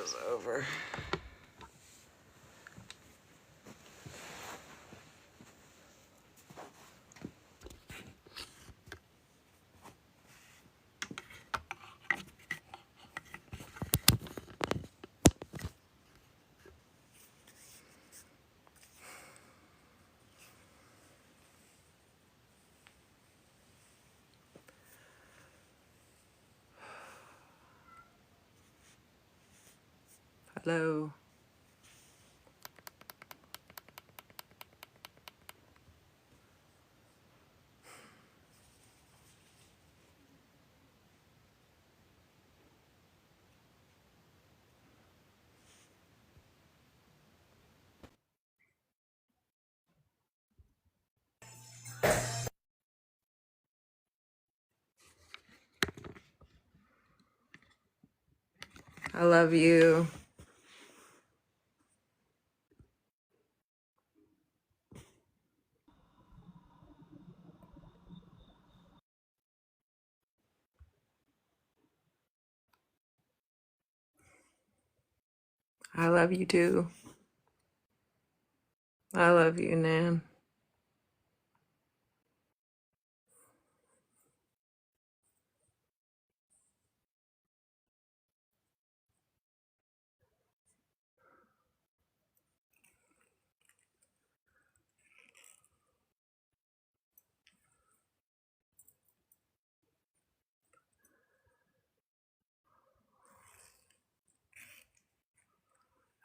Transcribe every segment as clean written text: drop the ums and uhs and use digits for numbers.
is over. Hello. I love you. I love you too. I love you, Nan.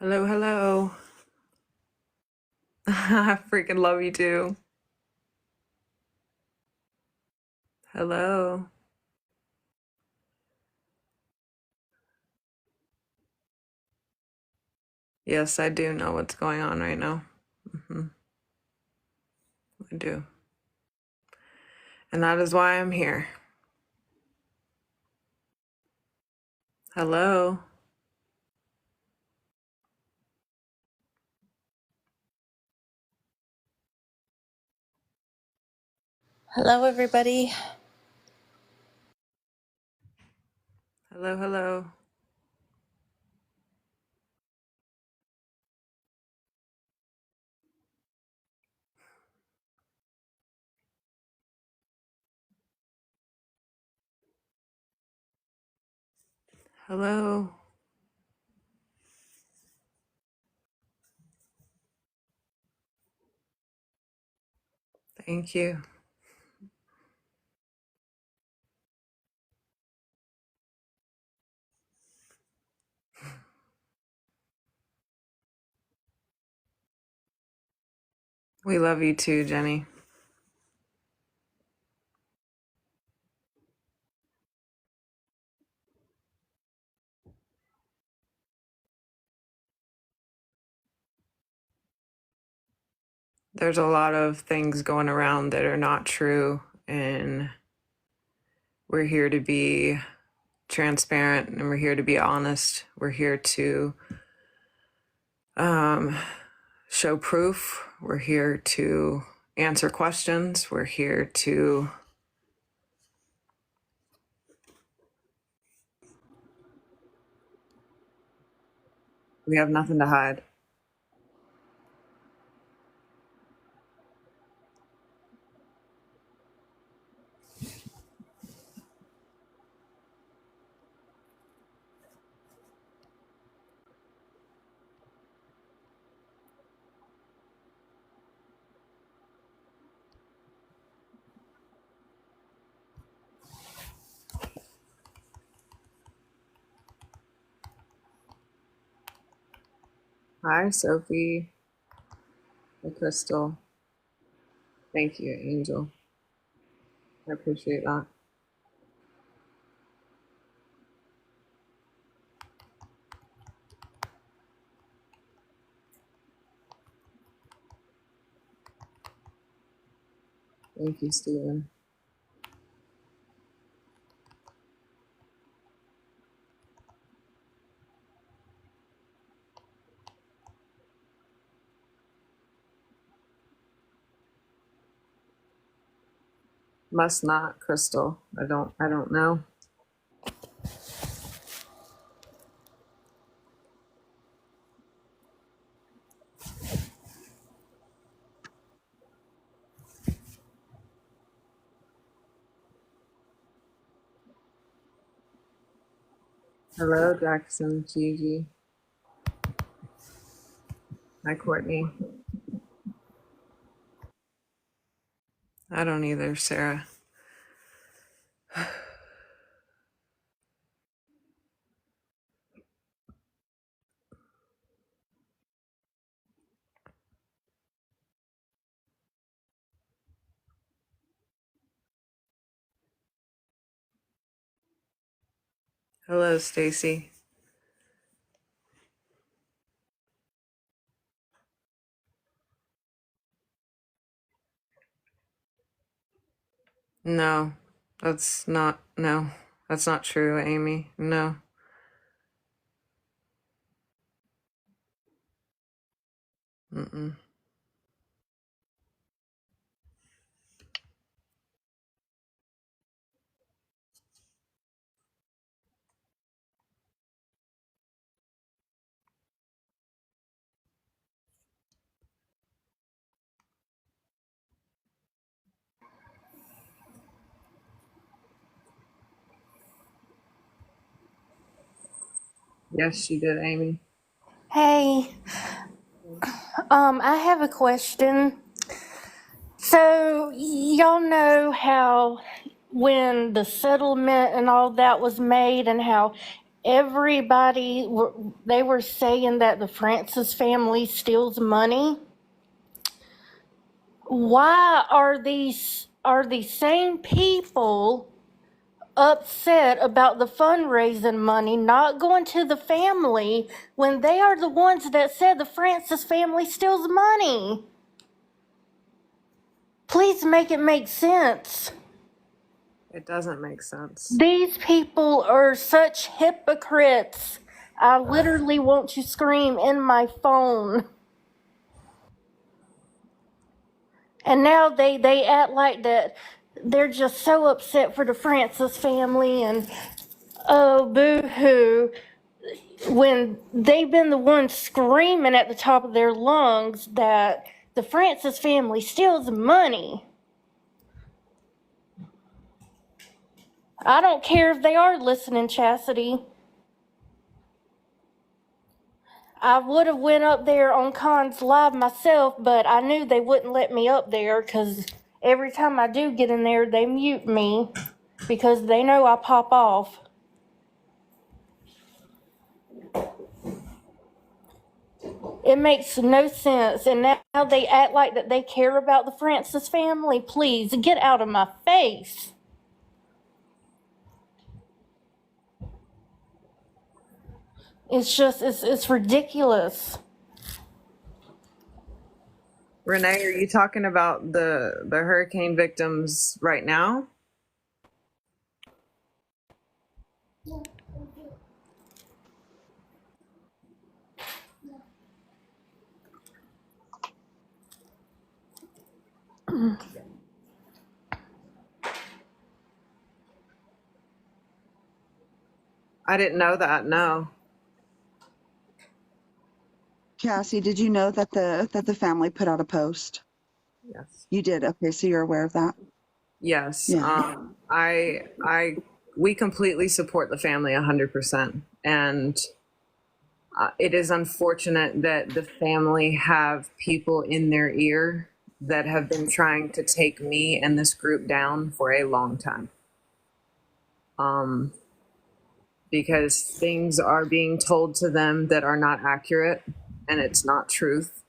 Hello, hello. I freaking love you too. Hello. Yes, I do know what's going on right now. I do. And that is why I'm here. Hello. Hello, everybody. Hello, hello. Hello. Thank you. We love you too, Jenny. There's a lot of things going around that are not true, and we're here to be transparent and we're here to be honest. We're here to show proof. We're here to answer questions. We're here to we have nothing to hide. Hi, Sophie. Hi, Crystal. Thank you, Angel. I appreciate that. Thank you, Stephen. Must not, Crystal. I don't know. Hello, Jackson, Gigi. Hi, Courtney. I don't either, Sarah. Hello, Stacy. No, no, that's not true, Amy. No. Mm-mm. Yes, she did, Amy. Hey, I have a question. So, y'all know how when the settlement and all that was made, and how they were saying that the Francis family steals money? Why are these same people upset about the fundraising money not going to the family when they are the ones that said the Francis family steals money? Please make it make sense. It doesn't make sense. These people are such hypocrites. I literally want to scream in my phone. And now they act like that they're just so upset for the Francis family, and oh, boo hoo, when they've been the ones screaming at the top of their lungs that the Francis family steals money. I don't care if they are listening, Chastity. I would have went up there on Khan's live myself, but I knew they wouldn't let me up there because every time I do get in there, they mute me because they know I pop off. It makes no sense. And now they act like that they care about the Francis family. Please get out of my face. It's ridiculous. Renee, are you talking about the hurricane victims right now? I didn't know that. No. Cassie, did you know that the family put out a post? Yes. You did. Okay, so you're aware of that. Yes. Yeah. We completely support the family 100%. And it is unfortunate that the family have people in their ear that have been trying to take me and this group down for a long time. Because things are being told to them that are not accurate and it's not truth.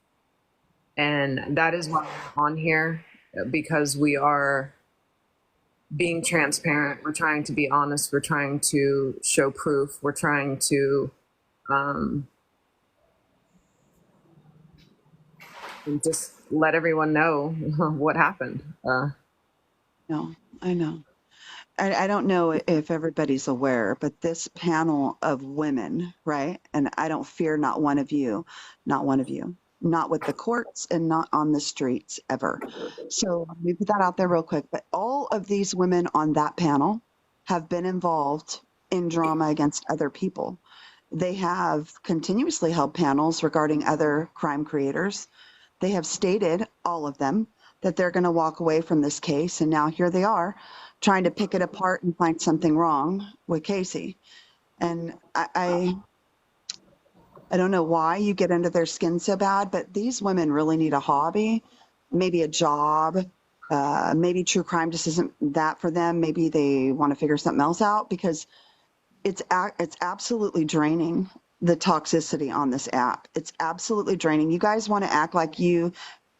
And that is why we're on here, because we are being transparent. We're trying to be honest. We're trying to show proof. We're trying to just let everyone know what happened. No, I know. I don't know if everybody's aware, but this panel of women, right? And I don't fear not one of you, not one of you, not with the courts and not on the streets ever. So let me put that out there real quick. But all of these women on that panel have been involved in drama against other people. They have continuously held panels regarding other crime creators. They have stated, all of them, that they're going to walk away from this case. And now here they are trying to pick it apart and find something wrong with Casey. And I don't know why you get under their skin so bad, but these women really need a hobby, maybe a job. Maybe true crime just isn't that for them. Maybe they want to figure something else out because it's absolutely draining, the toxicity on this app. It's absolutely draining. You guys want to act like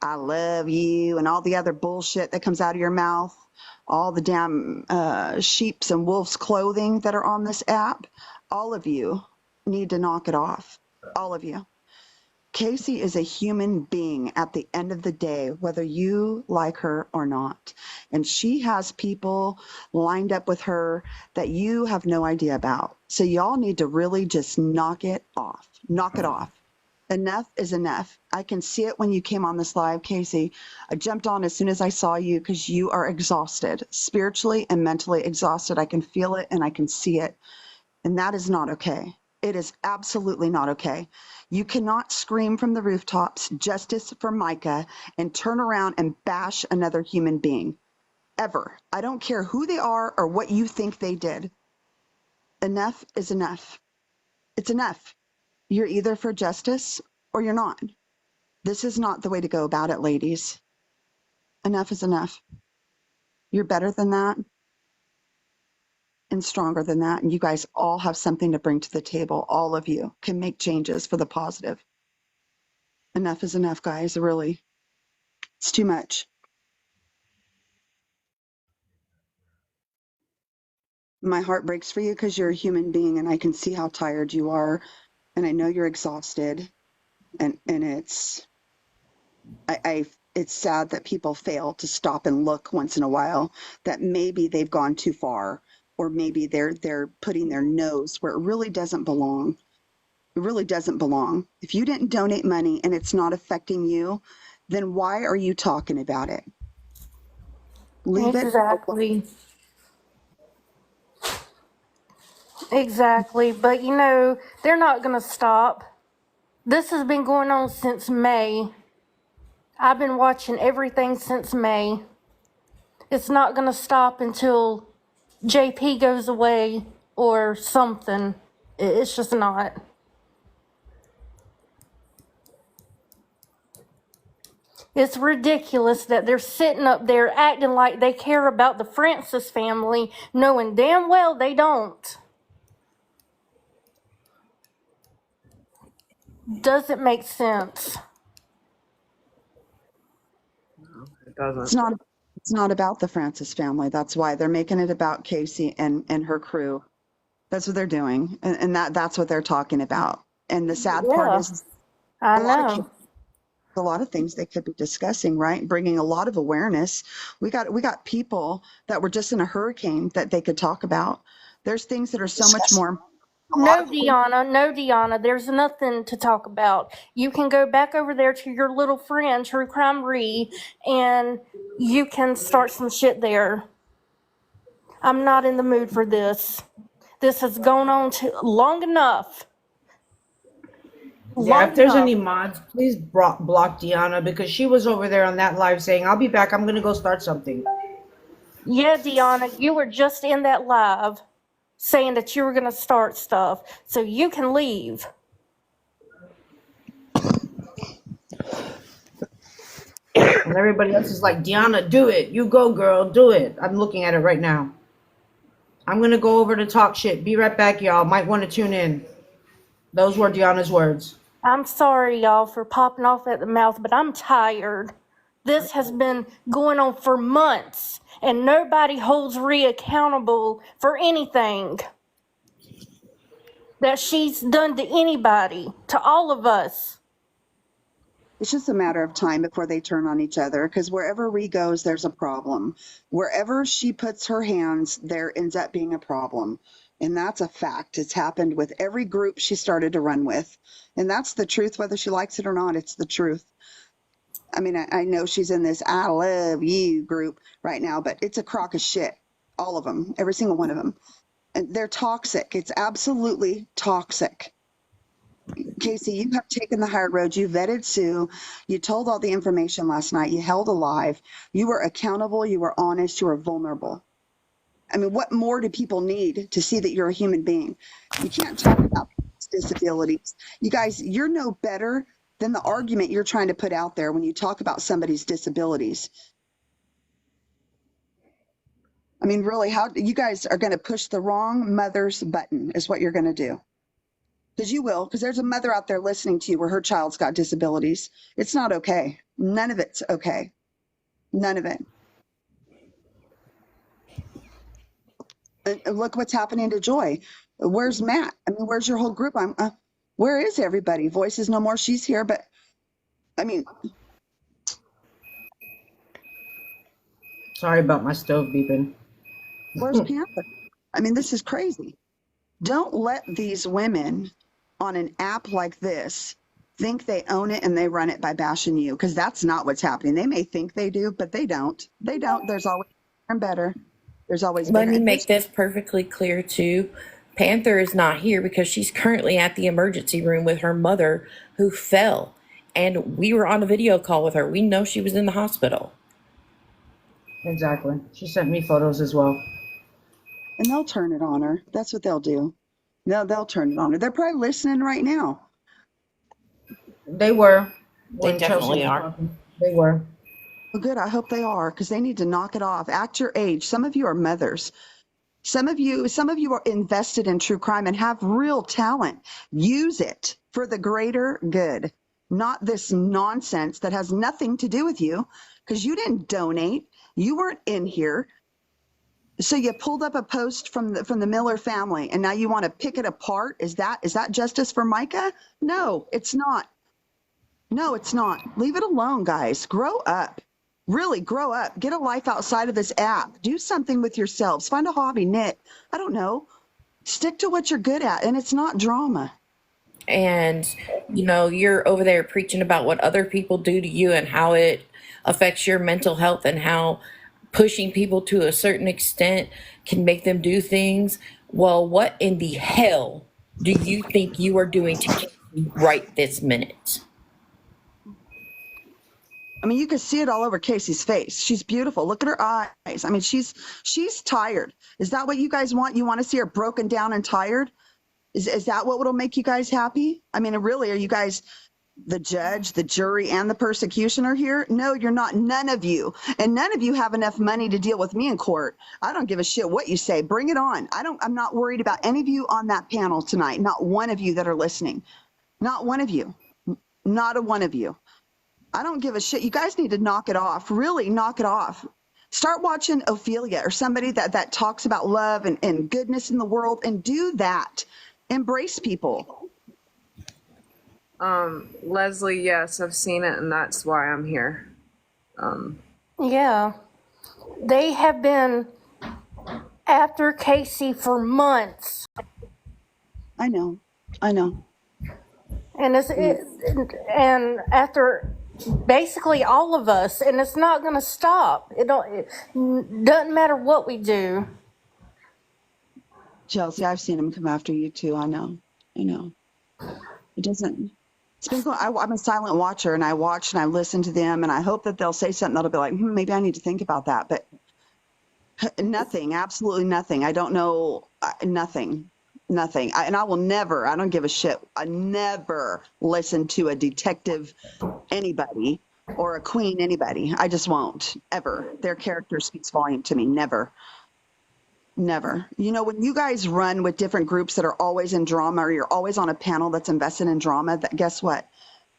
I love you, and all the other bullshit that comes out of your mouth, all the damn sheep's and wolf's clothing that are on this app. All of you need to knock it off. All of you. Casey is a human being at the end of the day, whether you like her or not. And she has people lined up with her that you have no idea about. So y'all need to really just knock it off. Knock it off. Enough is enough. I can see it when you came on this live, Casey. I jumped on as soon as I saw you because you are exhausted, spiritually and mentally exhausted. I can feel it and I can see it. And that is not okay. It is absolutely not okay. You cannot scream from the rooftops, justice for Micah, and turn around and bash another human being. Ever. I don't care who they are or what you think they did. Enough is enough. It's enough. You're either for justice or you're not. This is not the way to go about it, ladies. Enough is enough. You're better than that and stronger than that. And you guys all have something to bring to the table. All of you can make changes for the positive. Enough is enough, guys. Really. It's too much. My heart breaks for you because you're a human being and I can see how tired you are. And I know you're exhausted. And it's sad that people fail to stop and look once in a while, that maybe they've gone too far, or maybe they're putting their nose where it really doesn't belong. It really doesn't belong. If you didn't donate money and it's not affecting you, then why are you talking about it? Leave it alone. Exactly. Exactly. But you know, they're not going to stop. This has been going on since May. I've been watching everything since May. It's not going to stop until JP goes away or something. It's just not. It's ridiculous that they're sitting up there acting like they care about the Francis family, knowing damn well they don't. Doesn't make sense. No, it It's doesn't. not it's not about the Francis family. That's why they're making it about Casey and her crew. That's what they're doing. And that's what they're talking about. And the sad part Yeah, is I a lot of know. people, a lot of things they could be discussing, right? Bringing a lot of awareness. We got people that were just in a hurricane that they could talk about. There's things that are so much more. A lot No, of people. Deanna, no, Deanna, there's nothing to talk about. You can go back over there to your little friend, True Crime Re, and you can start some shit there. I'm not in the mood for this. This has gone on too long enough. Yeah, Long if there's enough. any mods, please block Deanna because she was over there on that live saying, I'll be back. I'm going to go start something. Yeah, Deanna, you were just in that live saying that you were going to start stuff, so you can leave. And everybody else is like, Deanna, do it. You go, girl. Do it. I'm looking at it right now. I'm going to go over to talk shit. Be right back, y'all. Might want to tune in. Those were Deanna's words. I'm sorry, y'all, for popping off at the mouth, but I'm tired. This has been going on for months, and nobody holds Rhea accountable for anything that she's done to anybody, to all of us. It's just a matter of time before they turn on each other because wherever Ree goes, there's a problem. Wherever she puts her hands, there ends up being a problem. And that's a fact. It's happened with every group she started to run with. And that's the truth, whether she likes it or not. It's the truth. I mean, I know she's in this I love you group right now, but it's a crock of shit. All of them, every single one of them. And they're toxic. It's absolutely toxic. Casey, you have taken the higher road. You vetted Sue. You told all the information last night. You held alive. You were accountable. You were honest. You were vulnerable. I mean, what more do people need to see that you're a human being? You can't talk about disabilities. You guys, you're no better than the argument you're trying to put out there when you talk about somebody's disabilities. I mean, really, how you guys are going to push the wrong mother's button is what you're going to do. Because you will, because there's a mother out there listening to you where her child's got disabilities. It's not okay. None of it's okay. None of it. And look what's happening to Joy. Where's Matt? I mean, where's your whole group? Where is everybody? Voices no more. She's here, but I mean, Sorry about my stove beeping. where's Panther? I mean, this is crazy. Don't let these women on an app like this think they own it and they run it by bashing you, because that's not what's happening. They may think they do, but they don't. They don't. There's always better. There's always Let better. me And make this perfectly clear too. Panther is not here because she's currently at the emergency room with her mother who fell. And we were on a video call with her. We know she was in the hospital. Exactly. She sent me photos as well. and they'll turn it on her. That's what they'll do. They'll turn it on her. They're probably listening right now. They were. They When Chelsea definitely was are. talking. They were. Well, good. I hope they are, because they need to knock it off. Act your age. Some of you are mothers. Some of you are invested in true crime and have real talent. Use it for the greater good, not this nonsense that has nothing to do with you, because you didn't donate. You weren't in here. So you pulled up a post from the Miller family, and now you want to pick it apart. Is that justice for Micah? No, it's not. No, it's not. Leave it alone, guys. Grow up. Really grow up. Get a life outside of this app. Do something with yourselves. Find a hobby, knit. I don't know. Stick to what you're good at, and it's not drama. And, you're over there preaching about what other people do to you and how it affects your mental health and how pushing people to a certain extent can make them do things. Well, what in the hell do you think you are doing to Casey right this minute? I mean, you can see it all over Casey's face. She's beautiful. Look at her eyes. I mean, she's tired. Is that what you guys want? You want to see her broken down and tired? Is that what will make you guys happy? I mean, really, are you guys the judge, the jury, and the persecution are here? No, you're not. None of you. And none of you have enough money to deal with me in court. I don't give a shit what you say. Bring it on. I'm not worried about any of you on that panel tonight. Not one of you that are listening. Not one of you. Not a one of you. I don't give a shit. You guys need to knock it off. Really knock it off. Start watching Ophelia or somebody that talks about love and goodness in the world, and do that. Embrace people. Leslie, yes, I've seen it, and that's why I'm here. Yeah. They have been after Casey for months. I know. And and after basically all of us, and it's not going to stop. It doesn't matter what we do. Chelsea, I've seen him come after you too. I know. It doesn't. It's been going. I'm a silent watcher, and I watch and I listen to them, and I hope that they'll say something that'll be like, maybe I need to think about that. But nothing, absolutely nothing. I don't know. Nothing. And I will never. I don't give a shit. I never listen to a detective, anybody, or a queen, anybody. I just won't ever. Their character speaks volume to me. Never. When you guys run with different groups that are always in drama, or you're always on a panel that's invested in drama, guess what?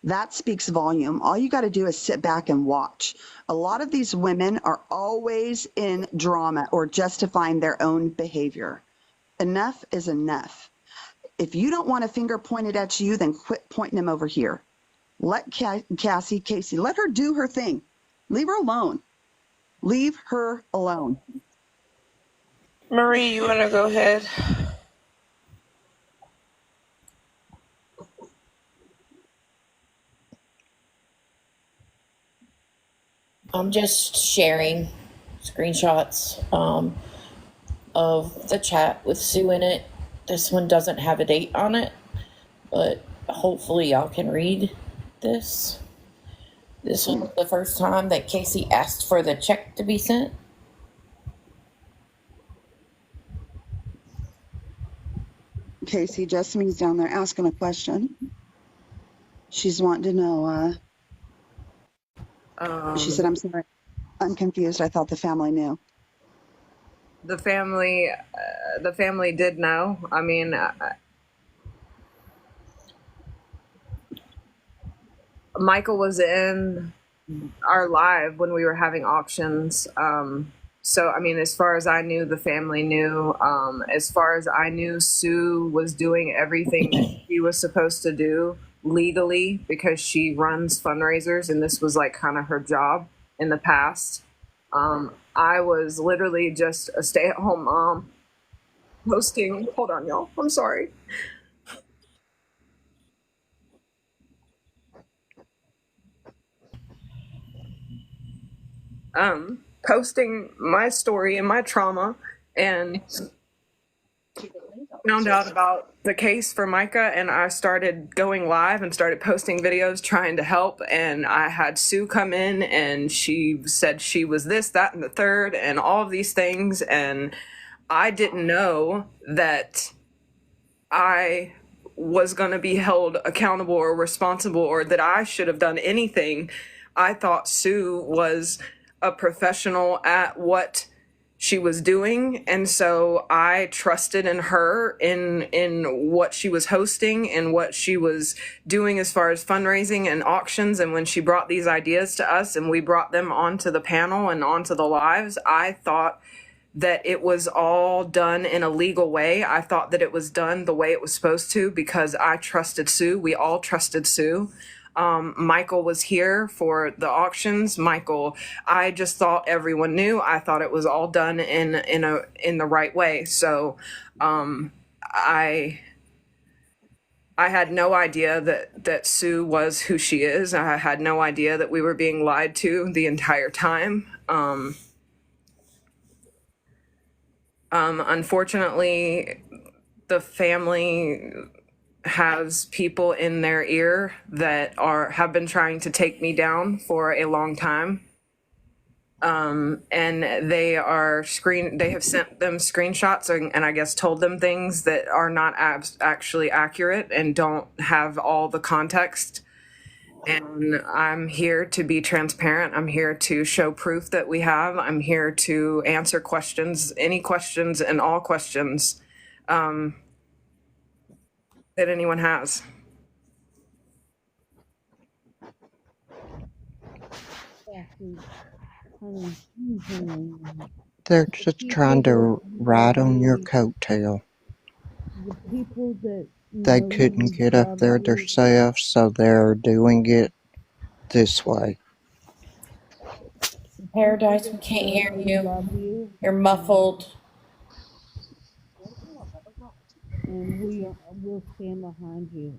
That speaks volume. All you got to do is sit back and watch. A lot of these women are always in drama or justifying their own behavior. Enough is enough. If you don't want a finger pointed at you, then quit pointing them over here. Let Casey, let her do her thing. Leave her alone. Leave her alone. Marie, you want to go ahead? I'm just sharing screenshots of the chat with Sue in it. This one doesn't have a date on it, but hopefully y'all can read this. This was the first time that Casey asked for the check to be sent. Casey, Jessamy's down there asking a question. She's wanting to know, she said, Um, I'm sorry, I'm confused. I thought the family knew. the family, the family did know. I mean, Michael was in our live when we were having auctions. So, I mean, as far as I knew, the family knew. As far as I knew, Sue was doing everything that she was supposed to do legally because she runs fundraisers, and this was like kind of her job in the past. I was literally just a stay-at-home mom hosting. Hold on, y'all. I'm sorry. Posting my story and my trauma, and found out about the case for Micah, and I started going live and started posting videos trying to help. And I had Sue come in, and she said she was this, that, and the third, and all of these things. And I didn't know that I was going to be held accountable or responsible, or that I should have done anything. I thought Sue was a professional at what she was doing, and so I trusted in her, in what she was hosting and what she was doing as far as fundraising and auctions. And when she brought these ideas to us and we brought them onto the panel and onto the lives, I thought that it was all done in a legal way. I thought that it was done the way it was supposed to because I trusted Sue. We all trusted Sue. Michael was here for the auctions. Michael, I just thought everyone knew. I thought it was all done in the right way. So, I had no idea that Sue was who she is. I had no idea that we were being lied to the entire time. Unfortunately, the family has people in their ear that have been trying to take me down for a long time. And they have sent them screenshots and I guess told them things that are not actually accurate and don't have all the context. And I'm here to be transparent. I'm here to show proof that we have. I'm here to answer questions, any questions and all questions that anyone has. They're just trying to ride on your coattail. They couldn't get up there themselves, so they're doing it this way. Paradise, we can't hear you. You're muffled. And we'll stand behind you.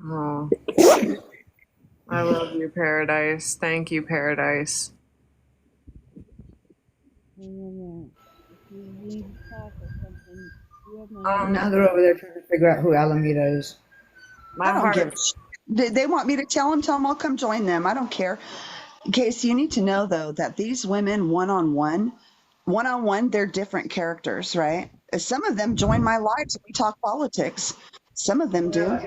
Oh, I love you, Paradise. Thank you, Paradise. And if you need to talk or something, you have my Now they're over there trying to figure out who Alameda is. My I don't give a heart. They want me to tell them I'll come join them. I don't care. Casey, you need to know though that these women one on one, they're different characters, right? Some of them join my lives and we talk politics. Some of them do.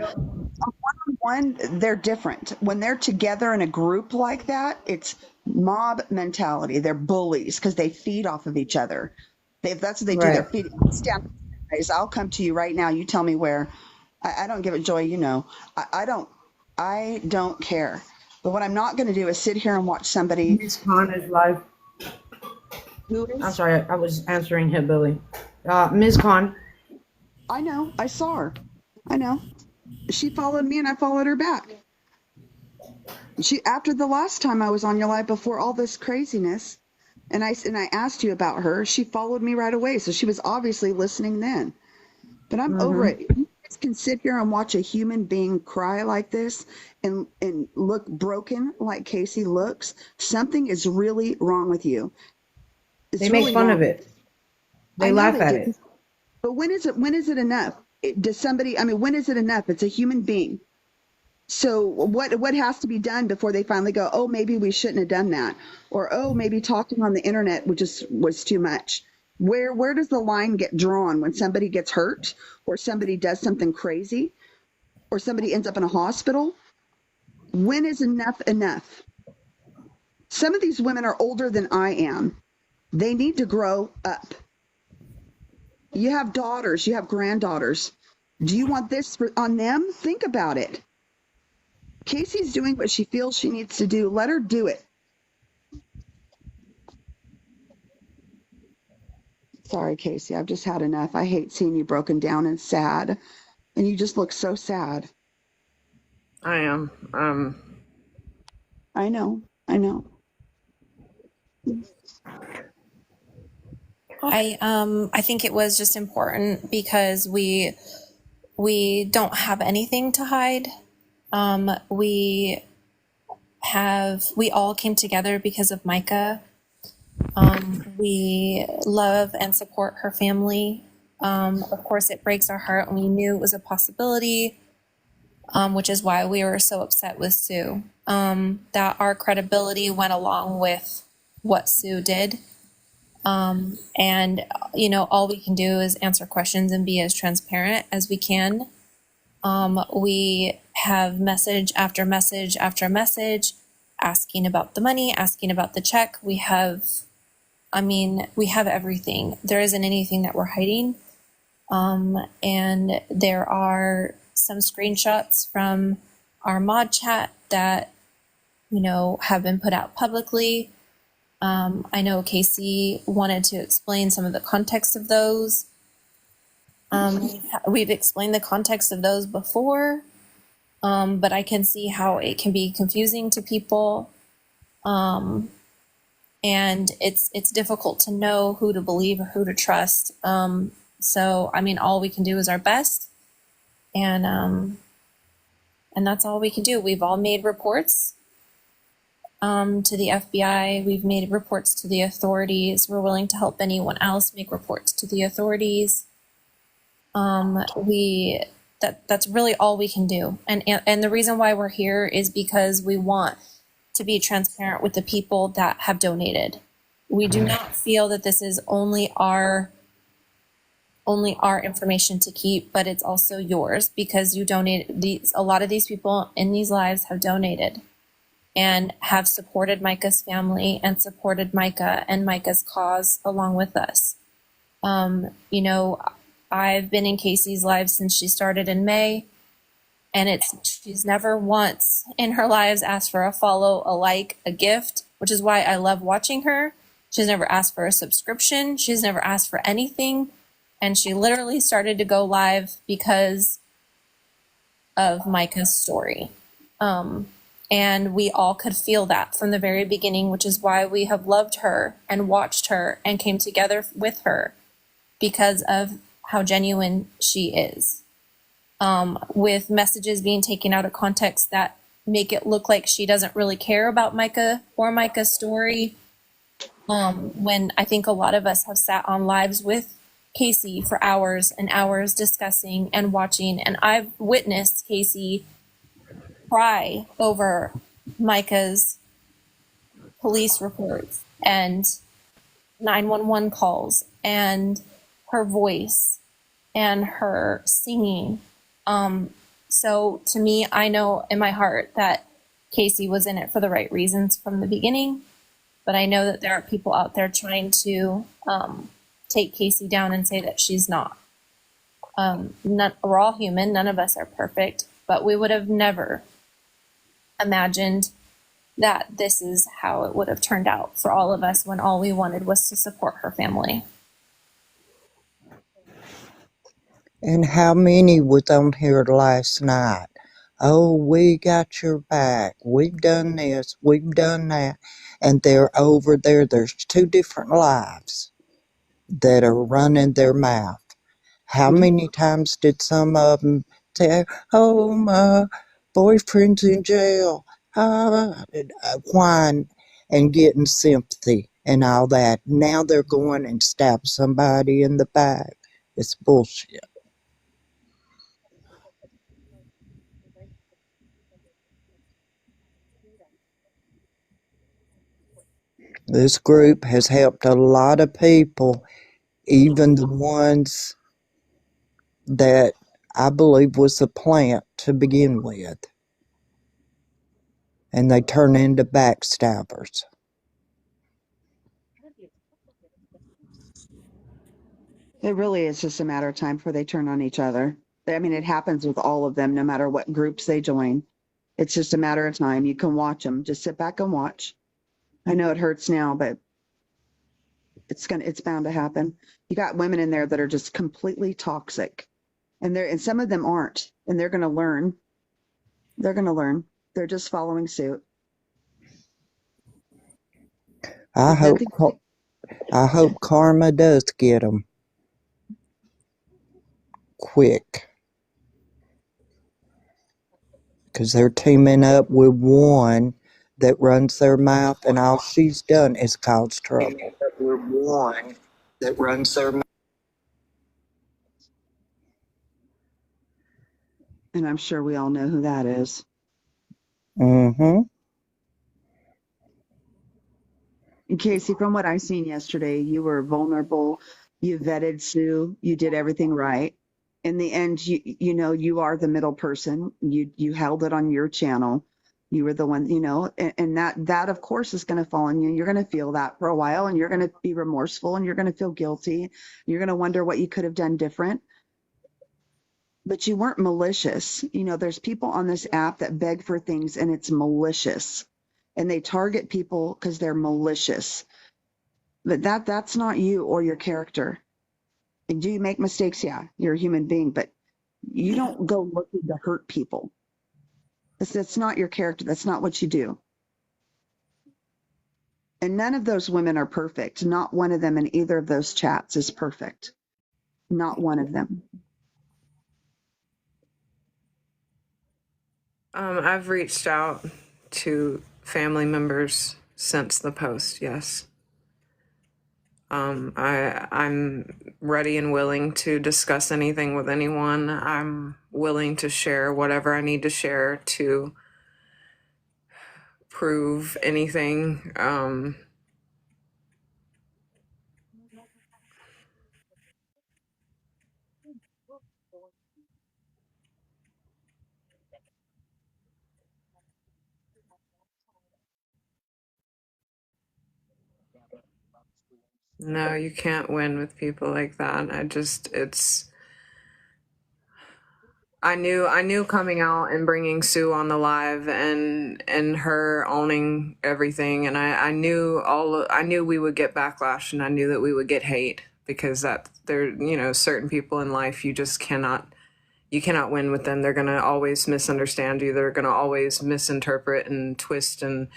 One, they're different. When they're together in a group like that, it's mob mentality. They're bullies because they feed off of each other. That's what they do. They're Right. feeding. Stand, guys, I'll come to you right now. You tell me where. I don't give a joy. I don't care. But what I'm not going to do is sit here and watch somebody Miss Khan is live. who I'm is. sorry, I was answering Hillbilly. Ms. Khan. I know. I saw her. I know. She followed me and I followed her back. She after the last time I was on your live before all this craziness, and I asked you about her. She followed me right away, so she was obviously listening then. But I'm over Mm-hmm. it. You guys can sit here and watch a human being cry like this and look broken like Casey looks. Something is really wrong with you. They It's make really fun of wrong. it. I They know laugh they at do. it. But when is it enough? Does somebody? I mean, when is it enough? It's a human being. So what has to be done before they finally go, oh, maybe we shouldn't have done that, or oh, maybe talking on the internet was too much. Where does the line get drawn when somebody gets hurt or somebody does something crazy or somebody ends up in a hospital? When is enough enough? Some of these women are older than I am. They need to grow up. You have daughters, you have granddaughters. Do you want this on them? Think about it. Casey's doing what she feels she needs to do. Let her do it. Sorry, Casey, I've just had enough. I hate seeing you broken down and sad. And you just look so sad. I am. I know. I know. I think it was just important because we don't have anything to hide. We all came together because of Micah. We love and support her family. Of course, it breaks our heart, and we knew it was a possibility, which is why we were so upset with Sue. That our credibility went along with what Sue did. And, all we can do is answer questions and be as transparent as we can. We have message after message after message asking about the money, asking about the check. We have everything. There isn't anything that we're hiding. And there are some screenshots from our mod chat that, have been put out publicly. I know Casey wanted to explain some of the context of those. We've explained the context of those before, but I can see how it can be confusing to people. And it's difficult to know who to believe or who to trust. So, all we can do is our best. And that's all we can do. We've all made reports to the FBI. We've made reports to the authorities. We're willing to help anyone else make reports to the authorities. That's really all we can do. And the reason why we're here is because we want to be transparent with the people that have donated. We do not feel that this is only our information to keep, but it's also yours because you donated. A lot of these people in these lives have donated and have supported Micah's family and supported Micah and Micah's cause along with us. I've been in Casey's life since she started in May, and she's never once in her lives asked for a follow, a like, a gift, which is why I love watching her. She's never asked for a subscription. She's never asked for anything. And she literally started to go live because of Micah's story. And we all could feel that from the very beginning, which is why we have loved her and watched her and came together with her because of how genuine she is. With messages being taken out of context that make it look like she doesn't really care about Micah or Micah's story. When I think a lot of us have sat on lives with Casey for hours and hours discussing and watching, and I've witnessed Casey cry over Micah's police reports and 911 calls and her voice and her singing. So to me, I know in my heart that Casey was in it for the right reasons from the beginning, but I know that there are people out there trying to take Casey down and say that she's not. We're all human. None of us are perfect, but we would have never imagined that this is how it would have turned out for all of us when all we wanted was to support her family. And how many was on here last night? Oh, we got your back. We've done this. We've done that. And they're over there. There's two different lives that are running their mouth. How many times did some of them say, oh, my boyfriend's in jail, whine and getting sympathy and all that. Now they're going and stab somebody in the back. It's bullshit. This group has helped a lot of people even the ones that I believe was a plant to begin with. And they turn into backstabbers. It really is just a matter of time before they turn on each other. I mean, it happens with all of them, no matter what groups they join. It's just a matter of time. You can watch them. Just sit back and watch. I know it hurts now, but it's bound to happen. You got women in there that are just completely toxic, and some of them aren't, and they're going to learn. They're going to learn. They're just following suit. I The hope thing, I hope karma does get them quick, because they're teaming up with one that runs their mouth, and all she's done is cause trouble. With one that runs their mouth. and I'm sure we all know who that is. Mm-hmm. And Casey, from what I seen yesterday, you were vulnerable. You vetted Sue. You did everything right. In the end, you are the middle person. You held it on your channel. You were the one, and that of course is going to fall on you. You're going to feel that for a while, and you're going to be remorseful, and you're going to feel guilty. You're going to wonder what you could have done different. But you weren't malicious. There's people on this app that beg for things, and it's malicious, and they target people because they're malicious. But that's not you or your character. And do you make mistakes? Yeah, you're a human being, but you don't go looking to hurt people. That's not your character. That's not what you do. And none of those women are perfect. Not one of them in either of those chats is perfect. Not one of them. I've reached out to family members since the post, yes. I'm ready and willing to discuss anything with anyone. I'm willing to share whatever I need to share to prove anything. No, you can't win with people like that. I knew coming out and bringing Sue on the live and her owning everything, and I knew we would get backlash, and I knew that we would get hate, because that there certain people in life you cannot win with them. They're going to always misunderstand you. They're going to always misinterpret and twist and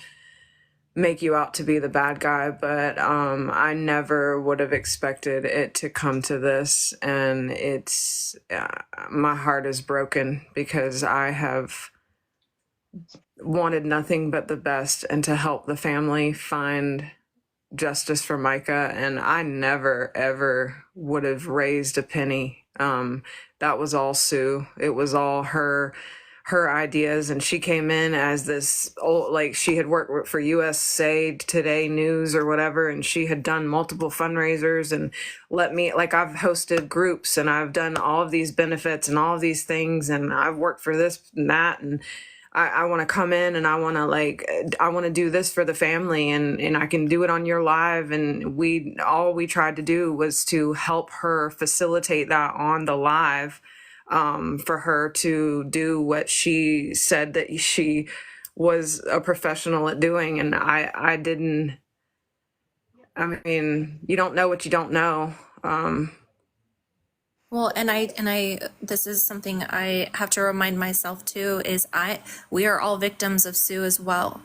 make you out to be the bad guy. But I never would have expected it to come to this, and it's my heart is broken, because I have wanted nothing but the best and to help the family find justice for Micah, and I never ever would have raised a penny. That was all Sue. It was all her ideas, and she came in as this old, like, she had worked for USA Today News or whatever, and she had done multiple fundraisers and I've hosted groups, and I've done all of these benefits and all of these things, and I've worked for this and that, and I want to come in and I want to do this for the family, and I can do it on your live. And all we tried to do was to help her facilitate that on the live, for her to do what she said that she was a professional at doing. And I didn't, I mean, you don't know what you don't know. Well, this is something I have to remind myself too, is we are all victims of Sue as well.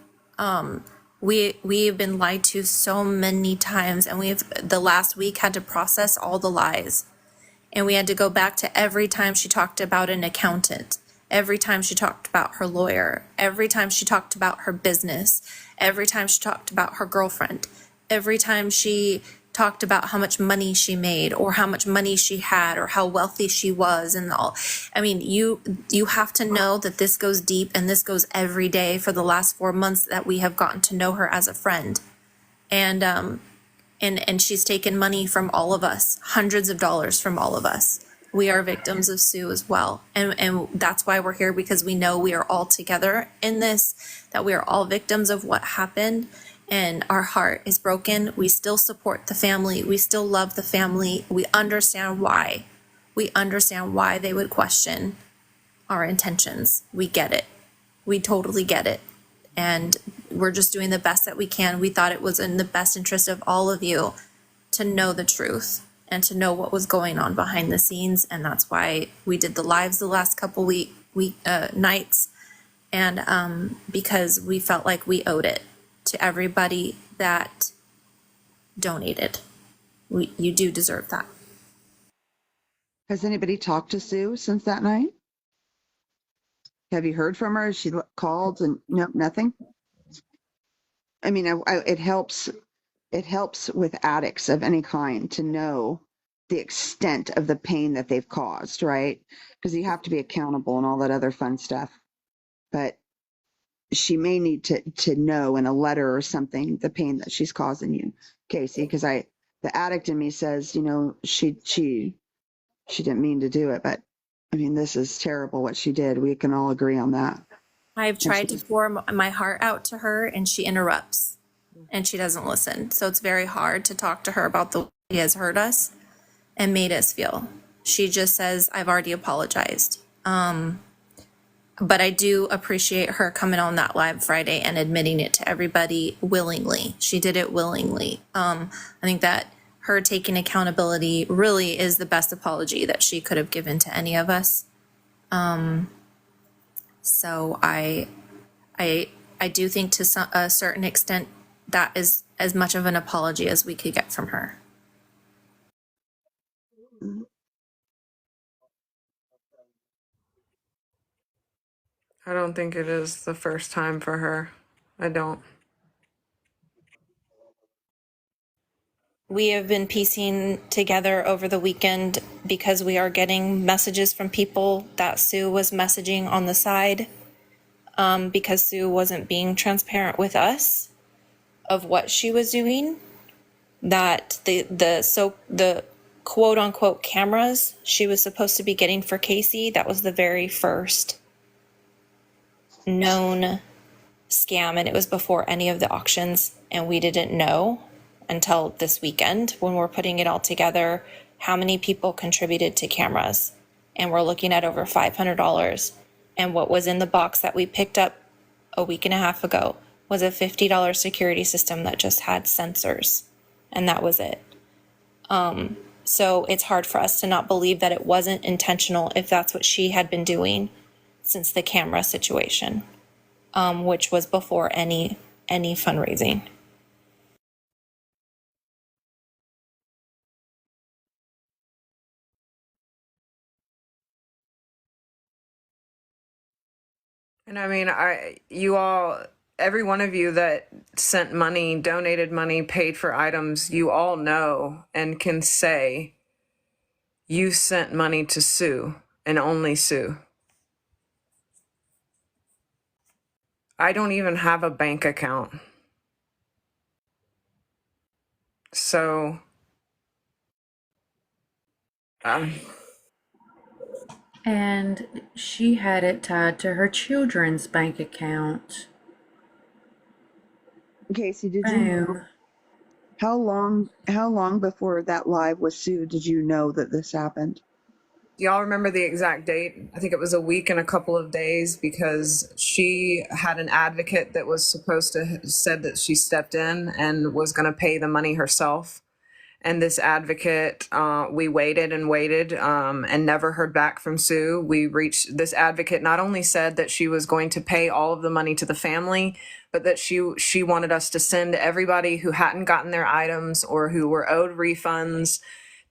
We've been lied to so many times, and the last week had to process all the lies. And we had to go back to every time she talked about an accountant, every time she talked about her lawyer, every time she talked about her business, every time she talked about her girlfriend, every time she talked about how much money she made or how much money she had or how wealthy she was and all. I mean, you have to know that this goes deep, and this goes every day for the last 4 months that we have gotten to know her as a friend. And And she's taken money from all of us, hundreds of dollars from all of us. We are victims of Sue as well. And that's why we're here, because we know we are all together in this, that we are all victims of what happened, and our heart is broken. We still support the family. We still love the family. We understand why. We understand why they would question our intentions. We get it. We totally get it. And we're just doing the best that we can. We thought it was in the best interest of all of you to know the truth and to know what was going on behind the scenes. And that's why we did the lives the last couple nights. And because we felt like we owed it to everybody that donated. You do deserve that. Has anybody talked to Sue since that night? Have you heard from her? Has she called and no, nothing? I mean, it helps. It helps with addicts of any kind to know the extent of the pain that they've caused, right? Because you have to be accountable and all that other fun stuff. But she may need to know in a letter or something the pain that she's causing you, Casey. Because the addict in me says, you know, she didn't mean to do it, but I mean, this is terrible what she did. We can all agree on that. I've tried to pour my heart out to her, and she interrupts and she doesn't listen. So it's very hard to talk to her about the way he has hurt us and made us feel. She just says, I've already apologized. But I do appreciate her coming on that live Friday and admitting it to everybody willingly. She did it willingly. I think that her taking accountability really is the best apology that she could have given to any of us. So I do think to a certain extent that is as much of an apology as we could get from her. I don't think it is the first time for her. I don't. We have been piecing together over the weekend because we are getting messages from people that Sue was messaging on the side because Sue wasn't being transparent with us of what she was doing. That the quote unquote cameras she was supposed to be getting for Casey, that was the very first known scam, and it was before any of the auctions, and we didn't know until this weekend when we're putting it all together how many people contributed to cameras, and we're looking at over $500. And what was in the box that we picked up a week and a half ago was a $50 security system that just had sensors, and that was it. So it's hard for us to not believe that it wasn't intentional if that's what she had been doing since the camera situation, which was before any fundraising. And I mean, you all, every one of you that sent money, donated money, paid for items, you all know and can say you sent money to Sue and only Sue. I don't even have a bank account. So, And she had it tied to her children's bank account. Casey, did you know how long before that live with Sue did you know that this happened? y'all remember the exact date? I think it was a week and a couple of days because she had an advocate that was supposed to have said that she stepped in and was going to pay the money herself. And this advocate, we waited and waited and never heard back from Sue. We reached, this advocate not only said that she was going to pay all of the money to the family, but that she wanted us to send everybody who hadn't gotten their items or who were owed refunds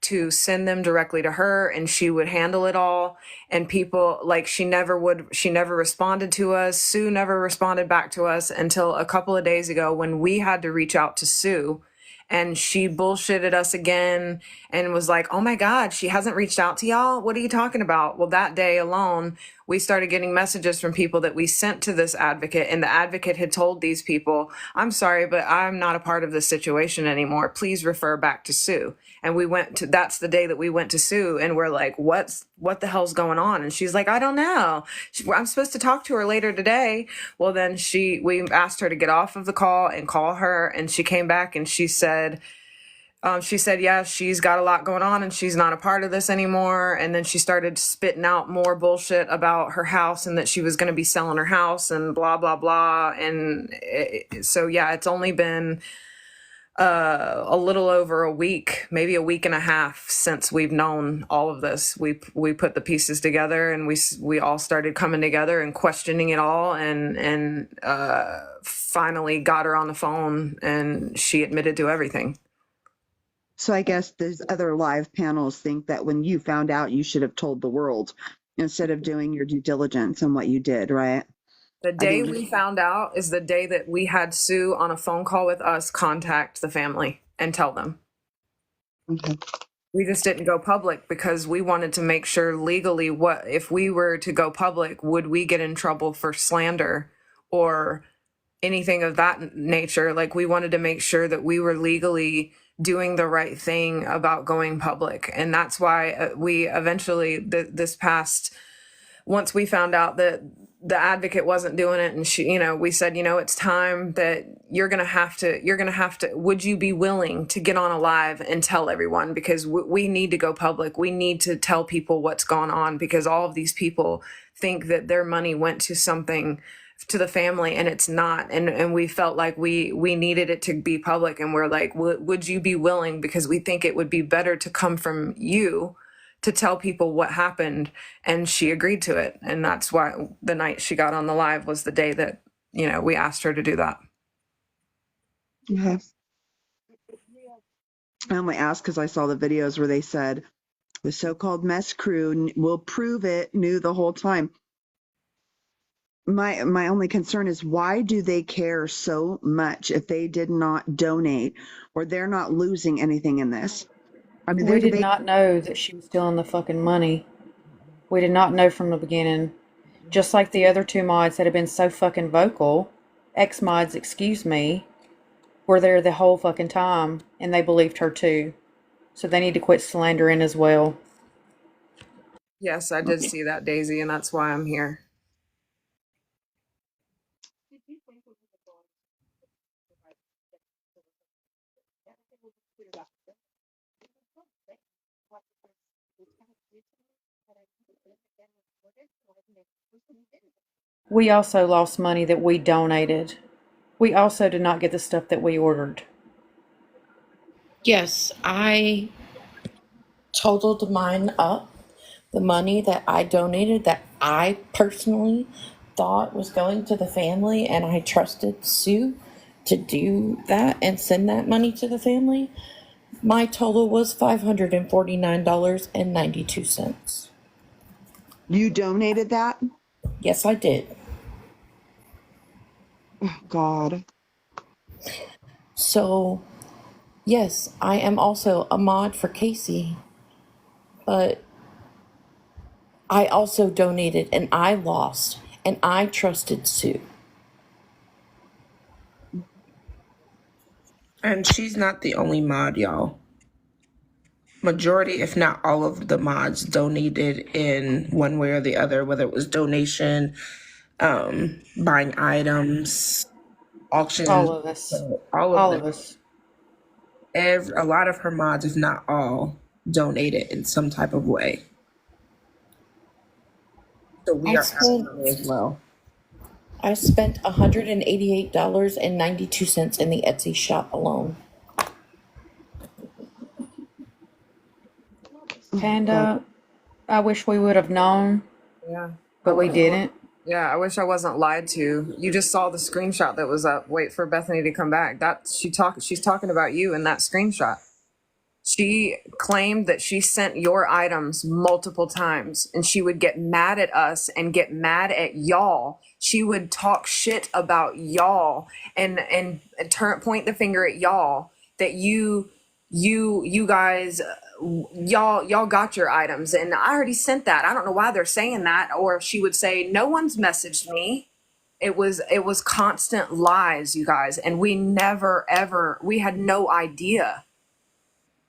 to send them directly to her, and she would handle it all. And people, like, she never responded to us. Sue never responded back to us until a couple of days ago when we had to reach out to Sue. And she bullshitted us again and was like, oh my God, she hasn't reached out to y'all? What are you talking about? Well, that day alone, we started getting messages from people that we sent to this advocate, and the advocate had told these people, I'm sorry, but I'm not a part of this situation anymore. Please refer back to Sue. And we went to, that's the day that we went to Sue, and we're like, what the hell's going on? And she's like, I don't know. I'm supposed to talk to her later today. Well, then we asked her to get off of the call and call her. And she came back and she said, yeah, she's got a lot going on and she's not a part of this anymore. And then she started spitting out more bullshit about her house and that she was going to be selling her house and blah, blah, blah. And so, yeah, it's only been a little over a week, maybe a week and a half since we've known all of this. We put the pieces together and we all started coming together and questioning it all, and finally got her on the phone and she admitted to everything. So I guess these other live panels think that when you found out, you should have told the world instead of doing your due diligence on what you did, right? The day we found out is the day that we had Sue on a phone call with us contact the family and tell them. Okay. We just didn't go public because we wanted to make sure legally, what if we were to go public, would we get in trouble for slander or anything of that nature? Like, we wanted to make sure that we were legally doing the right thing about going public. And that's why we eventually, this past, once we found out that the advocate wasn't doing it, and she, we said, it's time that you're going to have to, would you be willing to get on a live and tell everyone? Because we need to go public. We need to tell people what's gone on, because all of these people think that their money went to something, to the family, and it's not. And we felt like we needed it to be public, and we're like, would you be willing? Because we think it would be better to come from you to tell people what happened. And she agreed to it. And that's why the night she got on the live was the day that, we asked her to do that. Okay. I only asked because I saw the videos where they said the so-called mess crew will prove it, knew the whole time. My only concern is, why do they care so much if they did not donate, or they're not losing anything in this? I mean, We there's a did big, not know that she was stealing the fucking money. We did not know from the beginning. Just like the other two mods that have been so fucking vocal, ex-mods, excuse me, were there the whole fucking time, and they believed her too. So they need to quit slandering as well. Yes, I did see that, Daisy, and that's why I'm here. We also lost money that we donated. We also did not get the stuff that we ordered. Yes, I totaled mine up. The money that I donated, that I personally thought was going to the family, and I trusted Sue to do that and send that money to the family, my total was $549.92. you donated that? Yes, I did. Oh, God. So, yes, I am also a mod for Casey, but I also donated and I lost, and I trusted Sue. And she's not the only mod, y'all. Majority, if not all of the mods, donated in one way or the other, whether it was donation, buying items, auctions. All of us. All All of of them. us. A lot of her mods, if not all, donated in some type of way. So we I are spent money as well. I spent $188.92 in the Etsy shop alone. Panda, I wish we would have known, Yeah. but we didn't. Yeah, I wish I wasn't lied to. You just saw the screenshot that was up. Wait for Bethany to come back. She's talking about you in that screenshot. She claimed that she sent your items multiple times, and she would get mad at us and get mad at y'all. She would talk shit about y'all and point the finger at y'all that you you guys, y'all got your items, and I already sent that. I don't know why they're saying that. Or she would say, no one's messaged me. It was constant lies, you guys, and we never ever, we had no idea.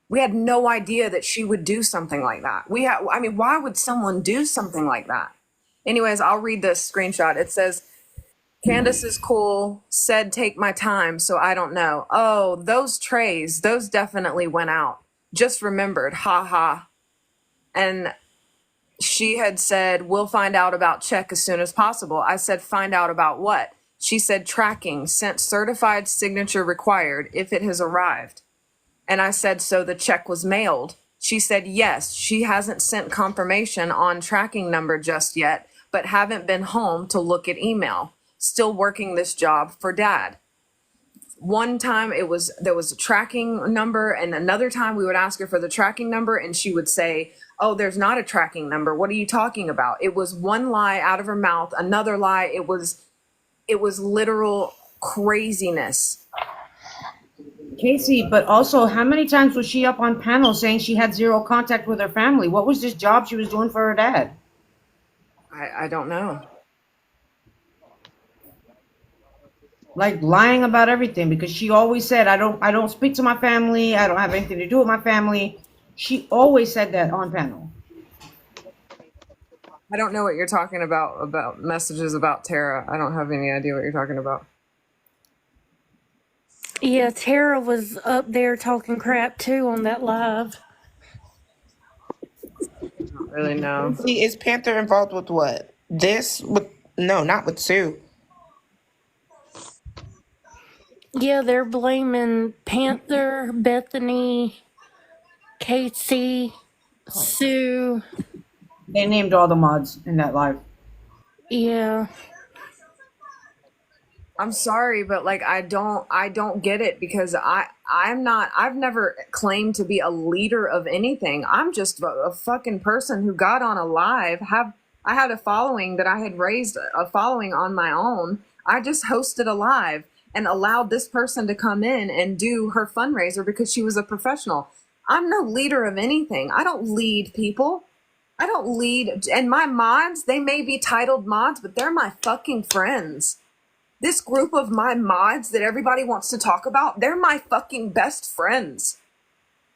We had no idea that she would do something like that. I mean, why would someone do something like that? Anyways, I'll read this screenshot. It says, Candace is cool, said take my time, so I don't know. Oh, those trays, those definitely went out. Just remembered, ha ha. And she had said, we'll find out about check as soon as possible. I said, find out about what? She said, tracking, sent certified signature required if it has arrived. And I said, so the check was mailed. She said, yes, she hasn't sent confirmation on tracking number just yet, but haven't been home to look at email. Still working this job for dad. One time there was a tracking number, and another time we would ask her for the tracking number and she would say, oh, there's not a tracking number. What are you talking about? It was one lie out of her mouth, another lie. It was literal craziness. Casey, but also, how many times was she up on panels saying she had zero contact with her family? What was this job she was doing for her dad? I don't know. Like lying about everything, because she always said, I don't speak to my family. I don't have anything to do with my family. She always said that on panel. I don't know what you're talking about messages about Tara. I don't have any idea what you're talking about. Yeah, Tara was up there talking crap too on that live. I don't really know. See, is Panther involved with what? No, not with Sue. Yeah, they're blaming Panther, Bethany, Casey, Sue. They named all the mods in that live. Yeah. I'm sorry, but like I don't get it, because I've never claimed to be a leader of anything. I'm just a fucking person who got on a live. I had a following that I had raised a following on my own. I just hosted a live and allowed this person to come in and do her fundraiser because she was a professional. I'm no leader of anything. I don't lead people. I don't lead, and my mods, they may be titled mods, but they're my fucking friends. This group of my mods that everybody wants to talk about, they're my fucking best friends.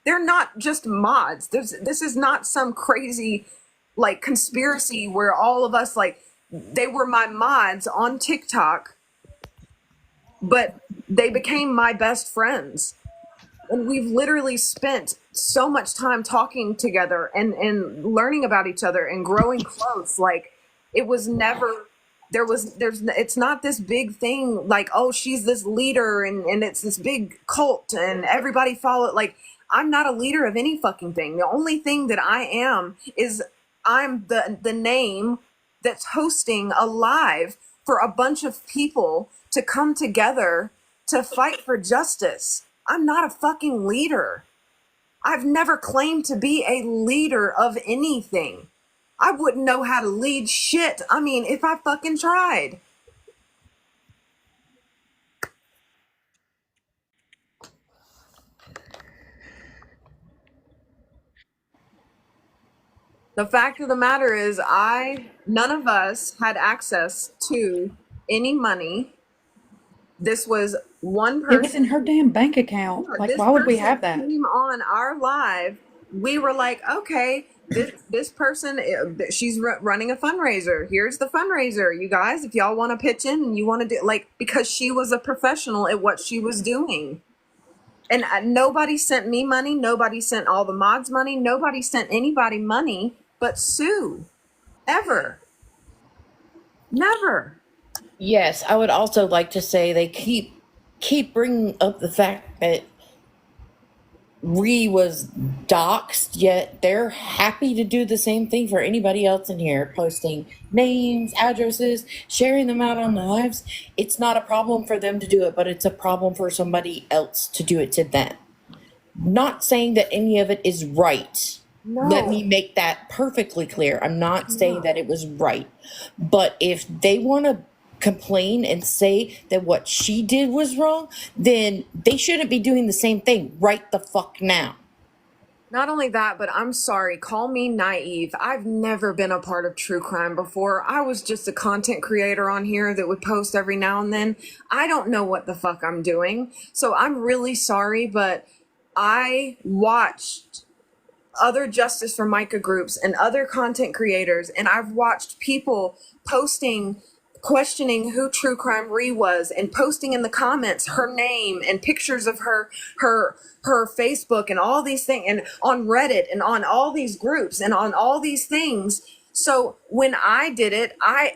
They're not just mods. This is not some crazy like conspiracy where all of us, like, they were my mods on TikTok, but they became my best friends. And we've literally spent so much time talking together and learning about each other and growing close. Like, it was never, it's not this big thing like, oh, she's this leader and it's this big cult and everybody follow. Like, I'm not a leader of any fucking thing. The only thing that I am is I'm the name that's hosting a live for a bunch of people to come together to fight for justice. I'm not a fucking leader. I've never claimed to be a leader of anything. I wouldn't know how to lead shit. I mean, if I fucking tried. The fact of the matter is, none of us had access to any money. This was one person. It was in her damn bank account. Like, why would we have that? Came on our live. We were like, okay, this person, she's running a fundraiser. Here's the fundraiser, you guys. If y'all want to pitch in and you want to do, like, because she was a professional at what she was doing. And nobody sent me money. Nobody sent all the mods money. Nobody sent anybody money but Sue. Ever. Never. Yes, I would also like to say they keep bringing up the fact that Ree was doxxed, yet they're happy to do the same thing for anybody else in here, posting names, addresses, sharing them out on the lives. It's not a problem for them to do it, but it's a problem for somebody else to do it to them. Not saying that any of it is right. No. Let me make that perfectly clear. I'm not saying that it was right. But if they want to complain and say that what she did was wrong, then they shouldn't be doing the same thing right the fuck now. Not only that, but I'm sorry, call me naive. I've never been a part of true crime before. I was just a content creator on here that would post every now and then. I don't know what the fuck I'm doing. So I'm really sorry, but I watched other Justice for Micah groups and other content creators, and I've watched people posting questioning who True Crime Re was and posting in the comments her name and pictures of her Facebook and all these things, and on Reddit and on all these groups and on all these things. So when I did it, I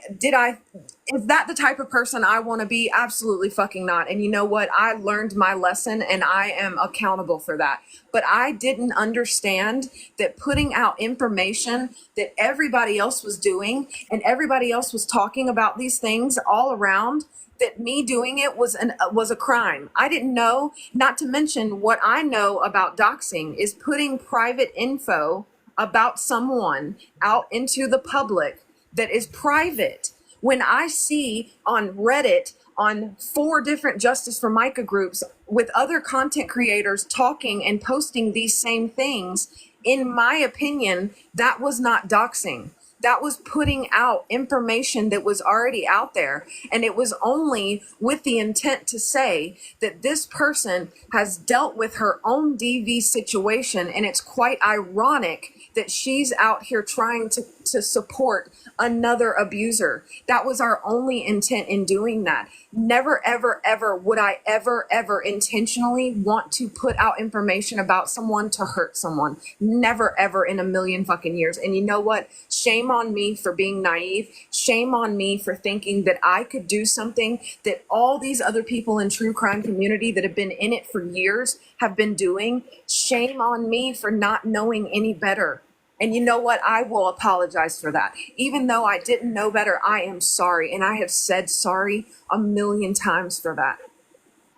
is that the type of person I want to be? Absolutely fucking not. And you know what? I learned my lesson and I am accountable for that. But I didn't understand that putting out information that everybody else was doing and everybody else was talking about these things all around, that me doing it was a crime. I didn't know, not to mention what I know about doxing is putting private info about someone out into the public that is private. When I see on Reddit, on 4 different Justice for Micah groups with other content creators talking and posting these same things, in my opinion, that was not doxing. That was putting out information that was already out there. And it was only with the intent to say that this person has dealt with her own DV situation. And it's quite ironic that she's out here trying to support another abuser. That was our only intent in doing that. Never, ever, ever would I ever intentionally want to put out information about someone to hurt someone. Never, ever in a million fucking years. And you know what? Shame on me for being naive. Shame on me for thinking that I could do something that all these other people in true crime community that have been in it for years have been doing. Shame on me for not knowing any better. And you know what? I will apologize for that. Even though I didn't know better, I am sorry. And I have said sorry a million times for that.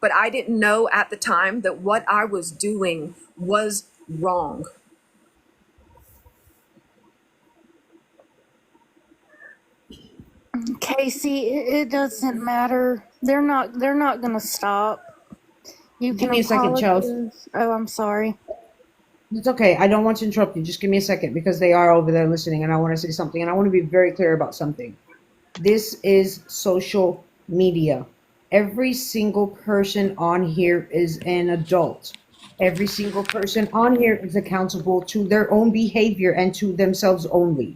But I didn't know at the time that what I was doing was wrong. Casey, it doesn't matter. They're not gonna stop. You Give can me a second, Chels. apologize. Oh, I'm sorry. It's okay. I don't want to interrupt you. Just give me a second because they are over there listening and I want to say something and I want to be very clear about something. This is social media. Every single person on here is an adult. Every single person on here is accountable to their own behavior and to themselves only.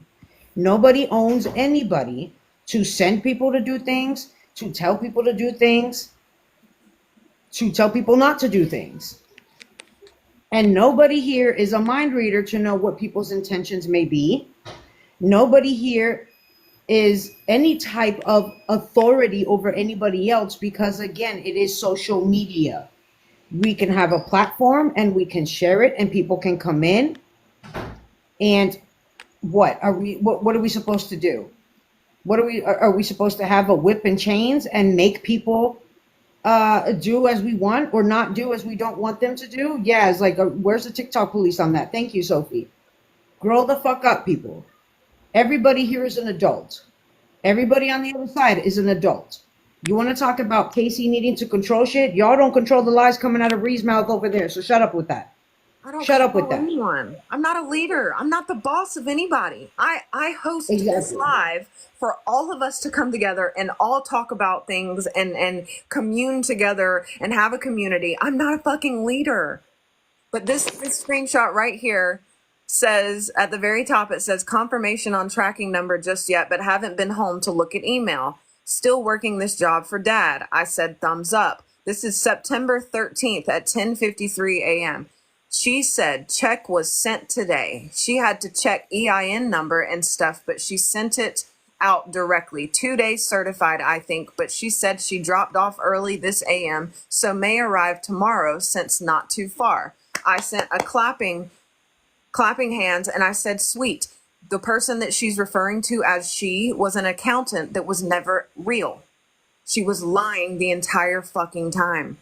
Nobody owns anybody to send people to do things, to tell people to do things, to tell people not to do things. And nobody here is a mind reader to know what people's intentions may be. Nobody here is any type of authority over anybody else because, again, it is social media. We can have a platform and we can share it and people can come in. And what are we supposed to do? Are we supposed to have a whip and chains and make people do as we want or not do as we don't want them to do? Yeah, it's like, where's the TikTok police on that? Thank you, Sophie. Grow the fuck up, people. Everybody here is an adult. Everybody on the other side is an adult. You want to talk about Casey needing to control shit? Y'all don't control the lies coming out of Ree's mouth over there, so shut up with that. I don't Shut up with control that. anyone. I'm not a leader. I'm not the boss of anybody. I host this Exactly. live for all of us to come together and all talk about things and commune together and have a community. I'm not a fucking leader. But this screenshot right here says at the very top, it says confirmation on tracking number just yet, but haven't been home to look at email. Still working this job for dad. I said thumbs up. This is September 13th at 10:53 a.m. She said check was sent today. She had to check EIN number and stuff, but she sent it out directly. 2 days certified, I think, but she said she dropped off early this AM, so may arrive tomorrow since not too far. I sent a clapping hands and I said, sweet. The person that she's referring to as she was an accountant that was never real. She was lying the entire fucking time.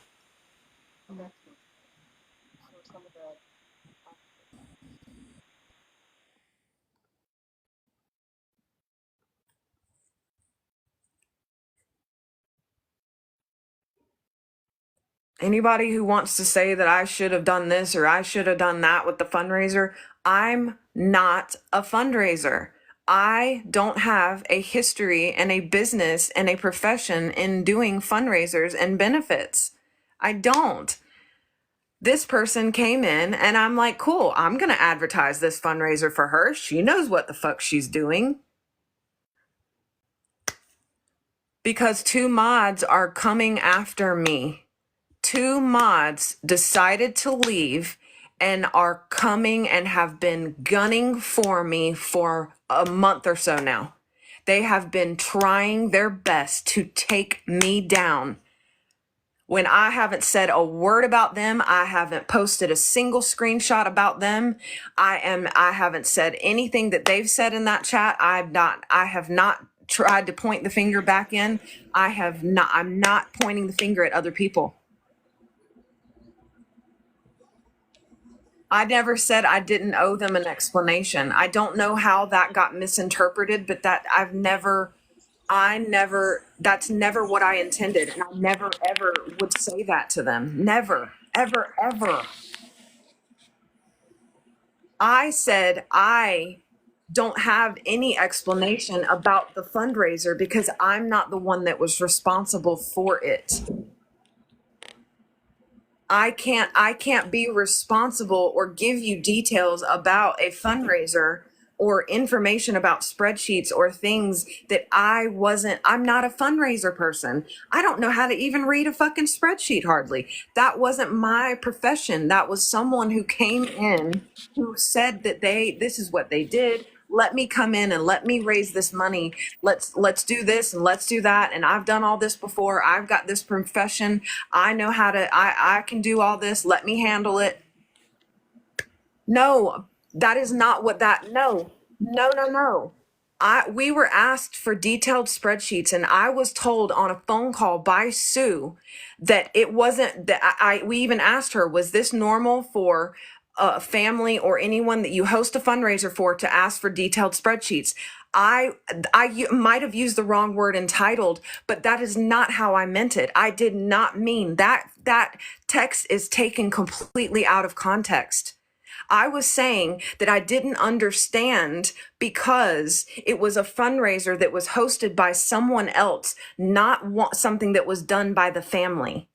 Anybody who wants to say that I should have done this or I should have done that with the fundraiser, I'm not a fundraiser. I don't have a history and a business and a profession in doing fundraisers and benefits. I don't. This person came in and I'm like, cool, I'm going to advertise this fundraiser for her. She knows what the fuck she's doing. Because 2 mods are coming after me. 2 mods decided to leave and are coming and have been gunning for me for a month or so now. They have been trying their best to take me down. When I haven't said a word about them, I haven't posted a single screenshot about them. I haven't said anything that they've said in that chat. I have not tried to point the finger back in. I'm not pointing the finger at other people. I never said I didn't owe them an explanation. I don't know how that got misinterpreted, but that's never what I intended. And I never, ever would say that to them. Never, ever, ever. I said I don't have any explanation about the fundraiser because I'm not the one that was responsible for it. I can't be responsible or give you details about a fundraiser or information about spreadsheets or things that I'm not a fundraiser person. I don't know how to even read a fucking spreadsheet hardly. That wasn't my profession. That was someone who came in who said that this is what they did. Let me come in and let me raise this money. Let's do this and let's do that. And I've done all this before. I've got this profession. I know how to, I can do all this. Let me handle it. No, that is not what no. We were asked for detailed spreadsheets and I was told on a phone call by Sue that it wasn't that we even asked her, was this normal for a family or anyone that you host a fundraiser for to ask for detailed spreadsheets? I might have used the wrong word entitled, but that is not how I meant it. I did not mean that. That text is taken completely out of context. I was saying that I didn't understand because it was a fundraiser that was hosted by someone else, not something that was done by the family.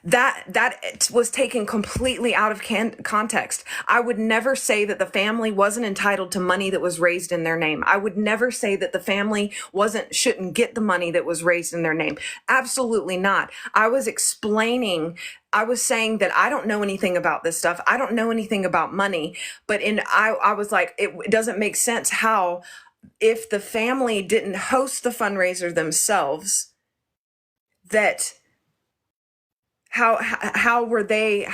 That was taken completely out of context. I would never say that the family wasn't entitled to money that was raised in their name. I would never say that the family shouldn't get the money that was raised in their name. Absolutely not. I was saying that I don't know anything about this stuff. I don't know anything about money, but I was like, it doesn't make sense how, if the family didn't host the fundraiser themselves, that how were they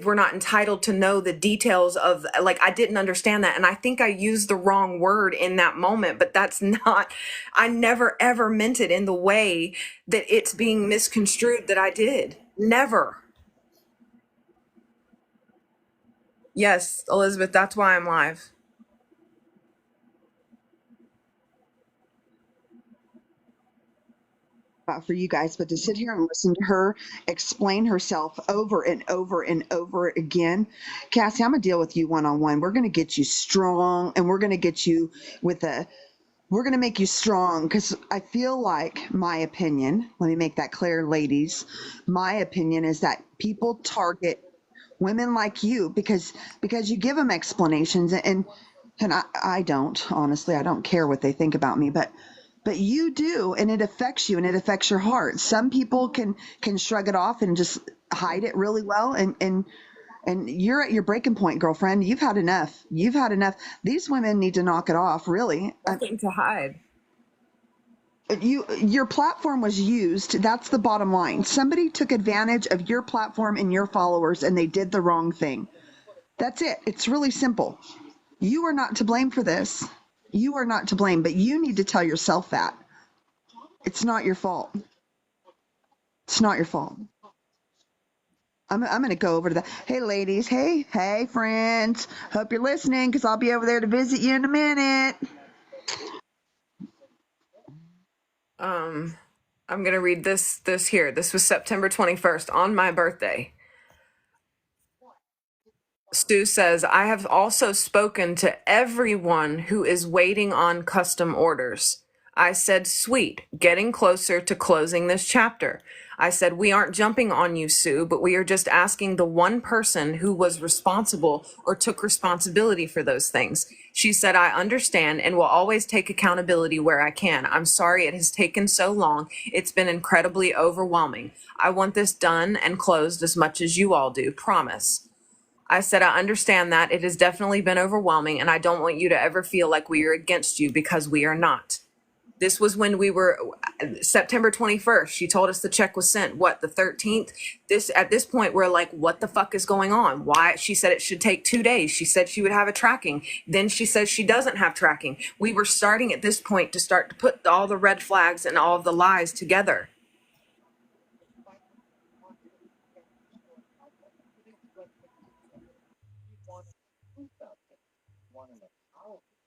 were not entitled to know the details of, like, I didn't understand that. And I think I used the wrong word in that moment, but I never ever meant it in the way that it's being misconstrued that I did. Never. Yes, Elizabeth, that's why I'm live. For you guys, but to sit here and listen to her explain herself over and over and over again. Cassie, I'm gonna deal with you one-on-one. We're gonna get you strong and we're gonna get you we're gonna make you strong, because I feel like, my opinion, let me make that clear, ladies, my opinion is that people target women like you because you give them explanations, and I don't, honestly, I don't care what they think about me, but you do, and it affects you and it affects your heart. Some people can shrug it off and just hide it really well, and you're at your breaking point, girlfriend. You've had enough. These women need to knock it off, really. Nothing to hide. Your platform was used. That's the bottom line. Somebody took advantage of your platform and your followers, and they did the wrong thing. That's it. It's really simple. You are not to blame for this. You are not to blame, but you need to tell yourself that. It's not your fault. It's not your fault. I'm going to go over to the, hey, ladies. Hey, friends. Hope you're listening, because I'll be over there to visit you in a minute. I'm going to read this here. This was September 21st on my birthday. Stu says, I have also spoken to everyone who is waiting on custom orders. I said, sweet, getting closer to closing this chapter. I said, we aren't jumping on you, Sue, but we are just asking the one person who was responsible or took responsibility for those things. She said, I understand and will always take accountability where I can. I'm sorry it has taken so long. It's been incredibly overwhelming. I want this done and closed as much as you all do. Promise. I said, I understand that. It has definitely been overwhelming, and I don't want you to ever feel like we are against you because we are not. This was when we were September 21st. She told us the check was sent, what, the 13th? At this point, we're like, what the fuck is going on? Why? She said it should take 2 days. She said she would have a tracking. Then she says she doesn't have tracking. We were starting at this point to start to put all the red flags and all of the lies together.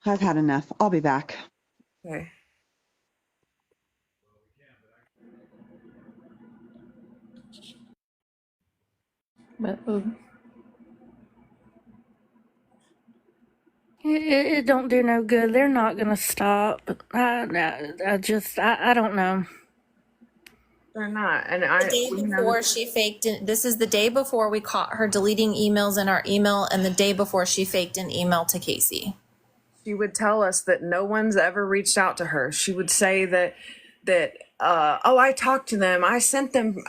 I've had enough. I'll be back. Okay. But it don't do no good. They're not gonna stop. I don't know. They're not. And The day before she faked it, this is the day before we caught her deleting emails in our email, and the day before she faked an email to Casey. She would tell us that no one's ever reached out to her. She would say that oh, I talked to them. I sent them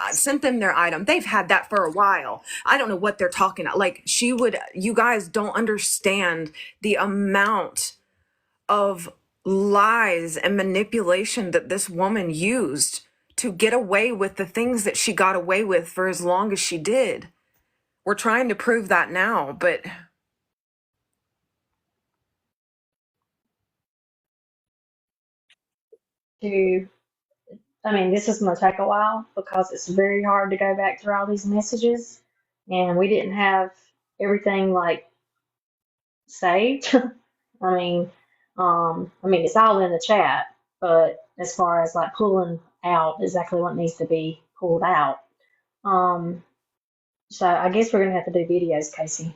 their item. They've had that for a while. I don't know what they're talking about. Like, you guys don't understand the amount of lies and manipulation that this woman used to get away with the things that she got away with for as long as she did. We're trying to prove that now, but This is going to take a while because it's very hard to go back through all these messages, and we didn't have everything like saved. It's all in the chat, but as far as like pulling out exactly what needs to be pulled out, so I guess we're going to have to do videos, Casey.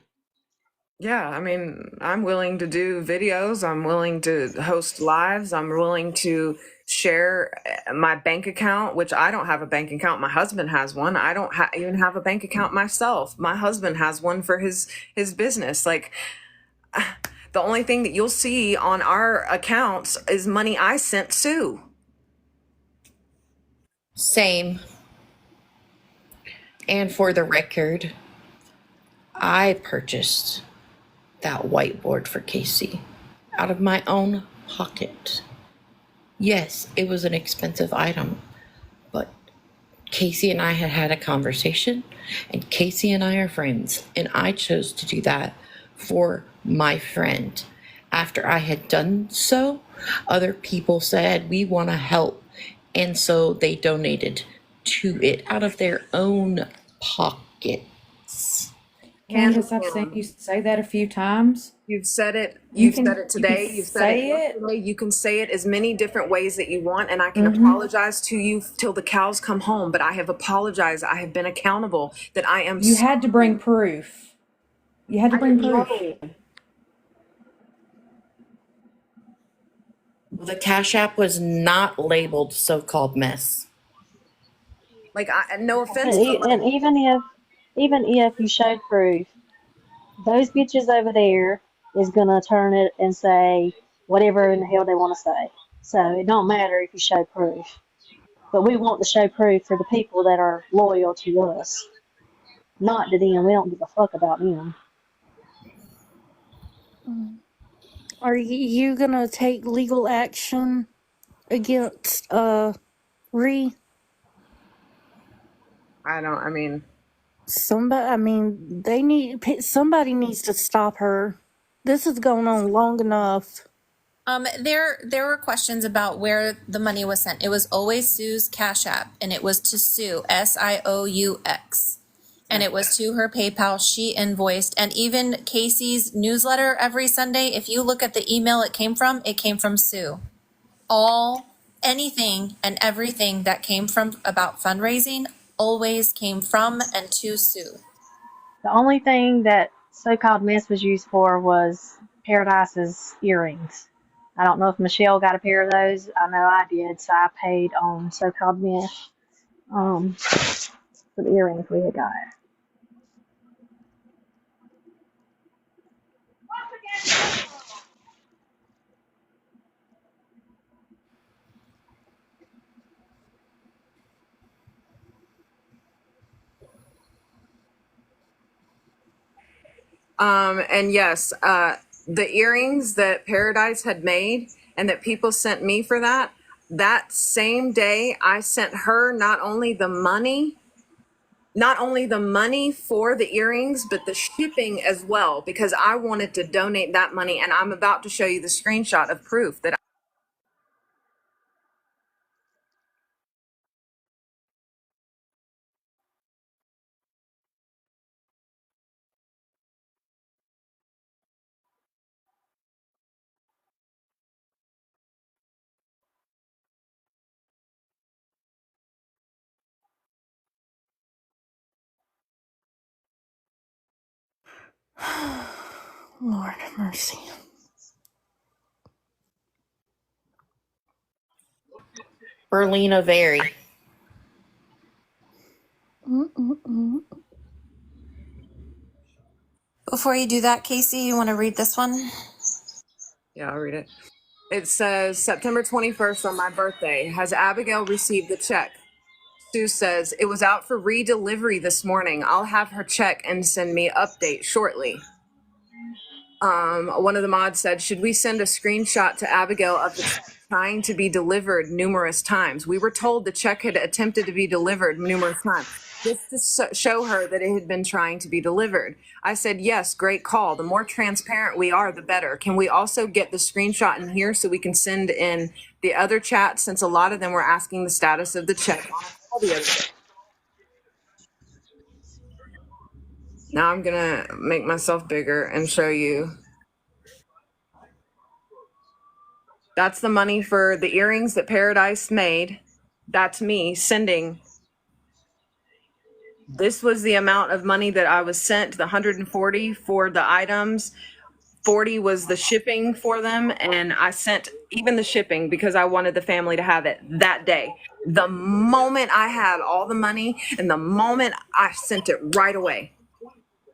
yeah, I mean, I'm willing to do videos. I'm willing to host lives. I'm willing to share my bank account, which I don't have a bank account. My husband has one. I don't even have a bank account myself. My husband has one for his business. Like, the only thing that you'll see on our accounts is money I sent Sue. Same. And for the record, I purchased that whiteboard for Casey out of my own pocket. Yes, it was an expensive item, but Casey and I had a conversation, and Casey and I are friends, and I chose to do that for my friend. After I had done so, other people said, we want to help, and so they donated to it out of their own pockets. Candace, I've seen you say that a few times. You've said it. You You've can- said it today. you can You've said it say it. yesterday. You can say it as many different ways that you want, and I can apologize to you till the cows come home. But I have apologized. I have been accountable. That I am. You had to bring proof. You had to bring proof. The Cash App was not labeled so-called mess. Like, no offense, And even if you showed proof, those bitches over there is gonna turn it and say whatever in the hell they want to say. So it don't matter if you show proof. But we want to show proof for the people that are loyal to us, not to them. We don't give a fuck about them. Are you gonna take legal action against Ree? I mean, somebody needs to stop her. This has gone on long enough. There were questions about where the money was sent. It was always Sue's Cash App, and it was to Sue, SIOUX. And it was to her PayPal. She invoiced. And even Casey's newsletter every Sunday, if you look at the email it came from Sue. All anything and everything that came from about fundraising always came from and to Sue. The only thing that so-called mess was used for was Paradise's earrings. I don't know if Michelle got a pair of those. I know I did, so I paid on so-called mess for the earrings we had got. And yes, the earrings that Paradise had made and that people sent me for that same day, I sent her not only the money for the earrings, but the shipping as well, because I wanted to donate that money. And I'm about to show you the screenshot of proof that Lord mercy. Berlina Very. Before you do that, Casey, you want to read this one? Yeah, I'll read it. It says, September 21st on my birthday. Has Abigail received the check? Sue says, it was out for re-delivery this morning. I'll have her check and send me update shortly. One of the mods said, should we send a screenshot to Abigail of the check trying to be delivered numerous times? We were told the check had attempted to be delivered numerous times. Just to show her that it had been trying to be delivered. I said, yes, great call. The more transparent we are, the better. Can we also get the screenshot in here so we can send in the other chat, since a lot of them were asking the status of the check on a call the other day. Now I'm gonna make myself bigger and show you. That's the money for the earrings that Paradise made. That's me sending. This was the amount of money that I was sent, the 140 for the items. 40 was the shipping for them, and I sent even the shipping because I wanted the family to have it that day. The moment I had all the money and the moment I sent it right away.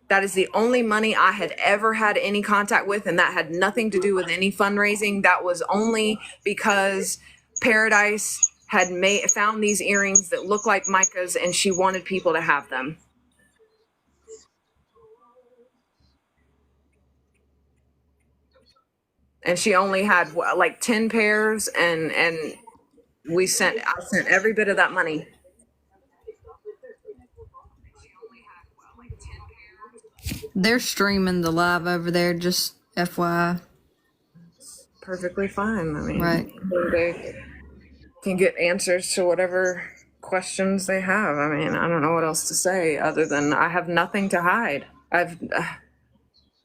That is the only money I had ever had any contact with, and that had nothing to do with any fundraising. That was only because Paradise had found these earrings that look like Micah's, and she wanted people to have them. And she only had like 10 pairs, and I sent every bit of that money. They're streaming the live over there, just FYI. Perfectly fine. I mean, Right. they can get answers to whatever questions they have. I mean, I don't know what else to say other than I have nothing to hide.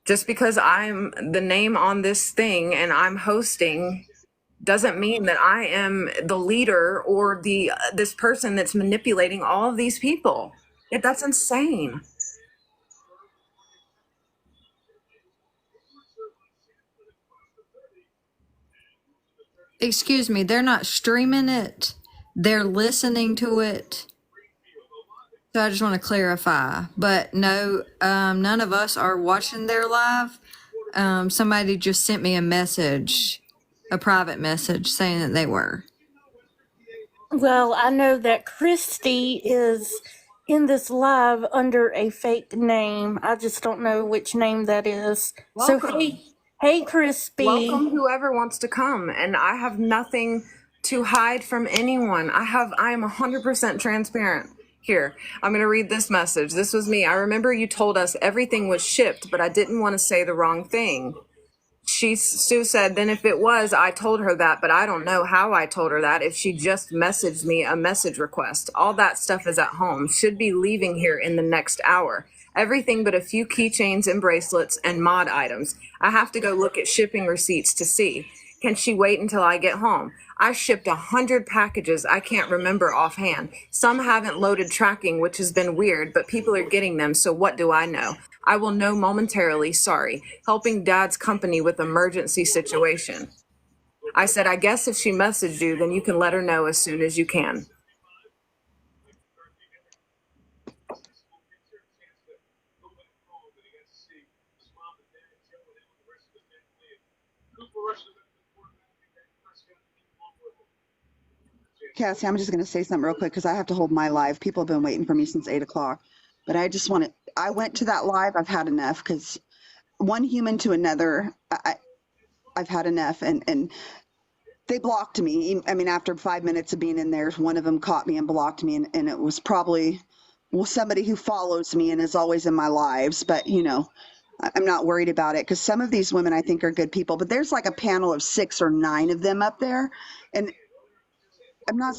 Just because I'm the name on this thing and I'm hosting doesn't mean that I am the leader or this person that's manipulating all of these people. That's insane. Excuse me, they're not streaming it. They're listening to it. So I just want to clarify. But no, none of us are watching their live. Somebody just sent me a message, a private message saying that they were. Well, I know that Christy is in this live under a fake name. I just don't know which name that is. Welcome. So hey, Crispy. Welcome whoever wants to come, and I have nothing to hide from anyone. I am 100% transparent. Here, I'm going to read this message. This was me. I remember you told us everything was shipped, but I didn't want to say the wrong thing. Sue said, then if it was, I told her that, but I don't know how I told her that if she just messaged me a message request. All that stuff is at home. Should be leaving here in the next hour. Everything but a few keychains and bracelets and mod items. I have to go look at shipping receipts to see. Can she wait until I get home? I shipped 100 packages. I can't remember offhand. Some haven't loaded tracking, which has been weird, but people are getting them. So what do I know? I will know momentarily. Sorry. Helping dad's company with emergency situation. I said, I guess if she messaged you, then you can let her know as soon as you can. Cassie, I'm just going to say something real quick because I have to hold my live. People have been waiting for me since 8 o'clock, but I just want to. I went to that live. I've had enough because one human to another. I've had enough, and they blocked me. I mean, after 5 minutes of being in there, one of them caught me and blocked me, and it was probably somebody who follows me and is always in my lives. But I'm not worried about it because some of these women I think are good people. But there's like a panel of 6 or 9 of them up there, and I'm not.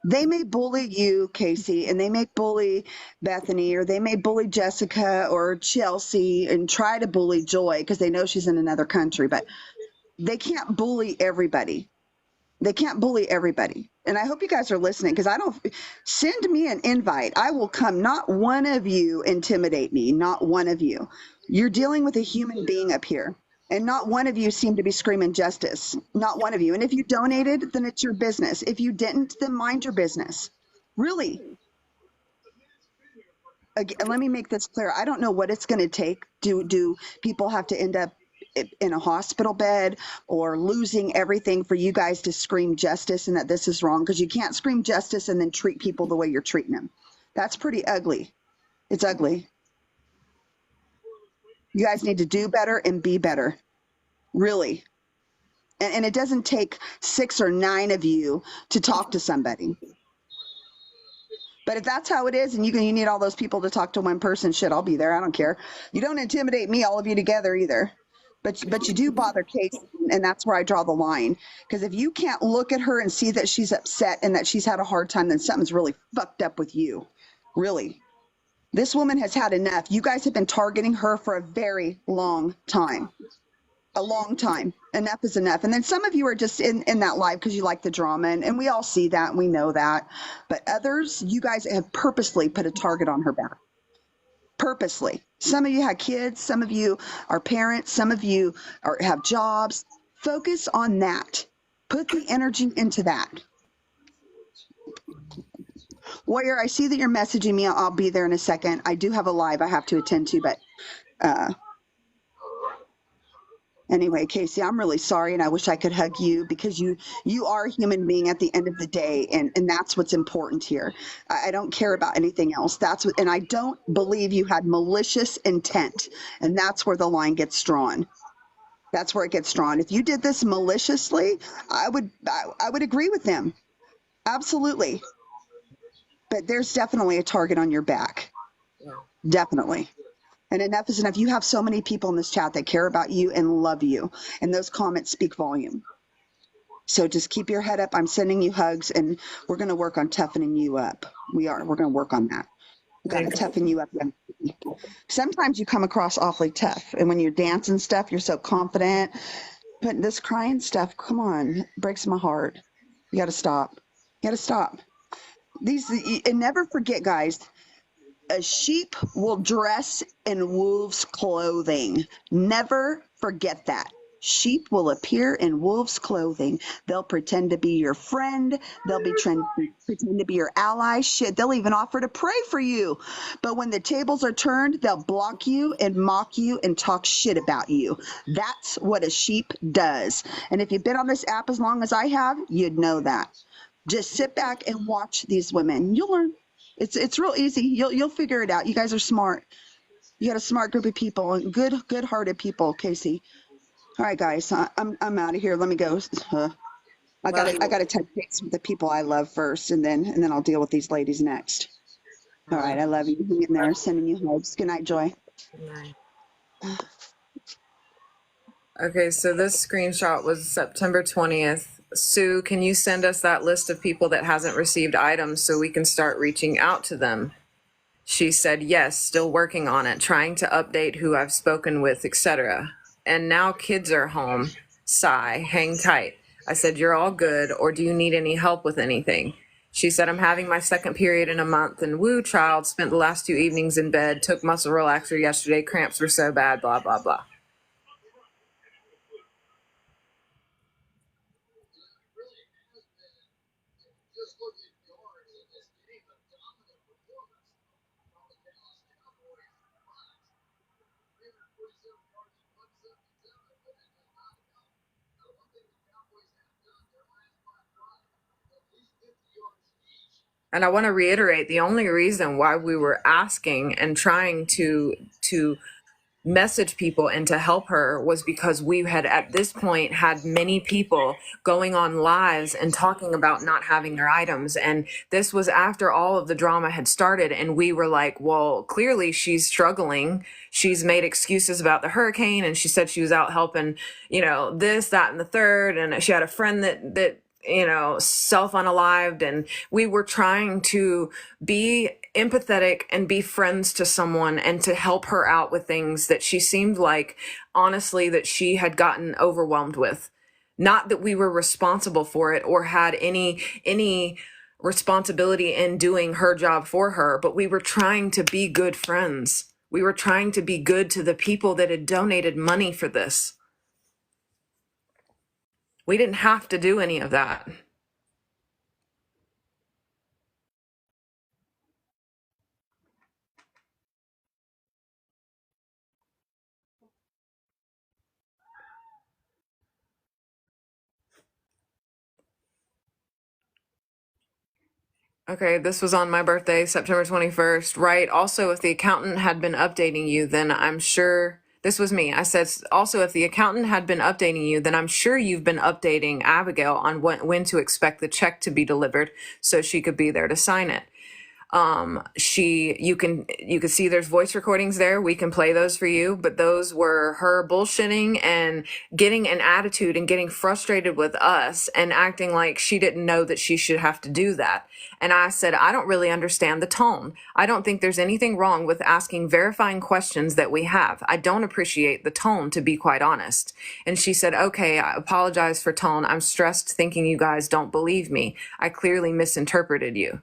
They may bully you, Casey, and they may bully Bethany, or they may bully Jessica or Chelsea and try to bully Joy because they know she's in another country, but they can't bully everybody. They can't bully everybody. And I hope you guys are listening because I don't send me an invite. I will come. Not one of you intimidate me. Not one of you. You're dealing with a human being up here. And not one of you seem to be screaming justice. Not one of you. And if you donated, then it's your business. If you didn't, then mind your business. Really. Again, let me make this clear. I don't know what it's going to take. Do people have to end up in a hospital bed or losing everything for you guys to scream justice and that this is wrong? Because you can't scream justice and then treat people the way you're treating them. That's pretty ugly. It's ugly. You guys need to do better and be better. Really. And it doesn't take 6 or 9 of you to talk to somebody. But if that's how it is and you need all those people to talk to one person, shit, I'll be there. I don't care. You don't intimidate me, all of you together either. But you do bother Kate, and that's where I draw the line. Because if you can't look at her and see that she's upset and that she's had a hard time, then something's really fucked up with you. Really. This woman has had enough. You guys have been targeting her for a very long time. A long time. Enough is enough. And then some of you are just in that live because you like the drama, and we all see that and we know that. But others, you guys have purposely put a target on her back. Purposely. Some of you have kids, some of you are parents, some of you have jobs. Focus on that. Put the energy into that. Warrior, I see that you're messaging me. I'll be there in a second. I do have a live I have to attend to, but anyway, Casey, I'm really sorry, and I wish I could hug you because you are a human being at the end of the day, and that's what's important here. I don't care about anything else. And I don't believe you had malicious intent, and that's where the line gets drawn. That's where it gets drawn. If you did this maliciously, I would agree with them. Absolutely. But there's definitely a target on your back. Yeah. Definitely. And enough is enough. You have so many people in this chat that care about you and love you. And those comments speak volume. So just keep your head up. I'm sending you hugs, and we're going to work on toughening you up. We're going to work on that. We've got to toughen you up. Sometimes you come across awfully tough. And when you're dancing stuff, you're so confident. But this crying stuff, come on, it breaks my heart. You got to stop. You got to stop. And never forget, guys, a sheep will dress in wolf's clothing. Never forget that. Sheep will appear in wolf's clothing. They'll pretend to be your friend. They'll pretend to be your ally. Shit, they'll even offer to pray for you. But when the tables are turned, they'll block you and mock you and talk shit about you. That's what a sheep does. And if you've been on this app as long as I have, you'd know that. Just sit back and watch these women. You'll learn. It's real easy. You'll figure it out. You guys are smart. You got a smart group of people and good-hearted people, Casey. All right, guys, I'm out of here. Let me go. I gotta touch base with the people I love first, and then I'll deal with these ladies next. All right, I love you. Hang in there. Sending you hugs. Good night, Joy. Good night. Okay, so this screenshot was September 20th. Sue, can you send us that list of people that hasn't received items so we can start reaching out to them? She said, yes, still working on it, trying to update who I've spoken with, etc. and now kids are home. Sigh, hang tight. I said, you're all good, or do you need any help with anything? She said, I'm having my second period in a month, and woo, child, spent the last 2 evenings in bed, took muscle relaxer yesterday, cramps were so bad, blah, blah, blah. And I want to reiterate, the only reason why we were asking and trying to message people and to help her was because we had at this point had many people going on lives and talking about not having their items, and this was after all of the drama had started, and we were like, well, clearly she's struggling. She's made excuses about the hurricane, and she said she was out helping, this, that, and the third, and she had a friend that self unalived, and we were trying to be empathetic and be friends to someone and to help her out with things that she seemed like, honestly, that she had gotten overwhelmed with. Not that we were responsible for it or had any responsibility in doing her job for her, but we were trying to be good friends. We were trying to be good to the people that had donated money for this. We didn't have to do any of that. Okay, this was on my birthday, September 21st, right? Also, if the accountant had been updating you, then I'm sure this was me. I said, also, if the accountant had been updating you, then I'm sure you've been updating Abigail on when to expect the check to be delivered so she could be there to sign it. You can see there's voice recordings there. We can play those for you, but those were her bullshitting and getting an attitude and getting frustrated with us and acting like she didn't know that she should have to do that. And I said, I don't really understand the tone. I don't think there's anything wrong with asking verifying questions that we have. I don't appreciate the tone, to be quite honest. And she said, okay, I apologize for tone. I'm stressed thinking you guys don't believe me. I clearly misinterpreted you.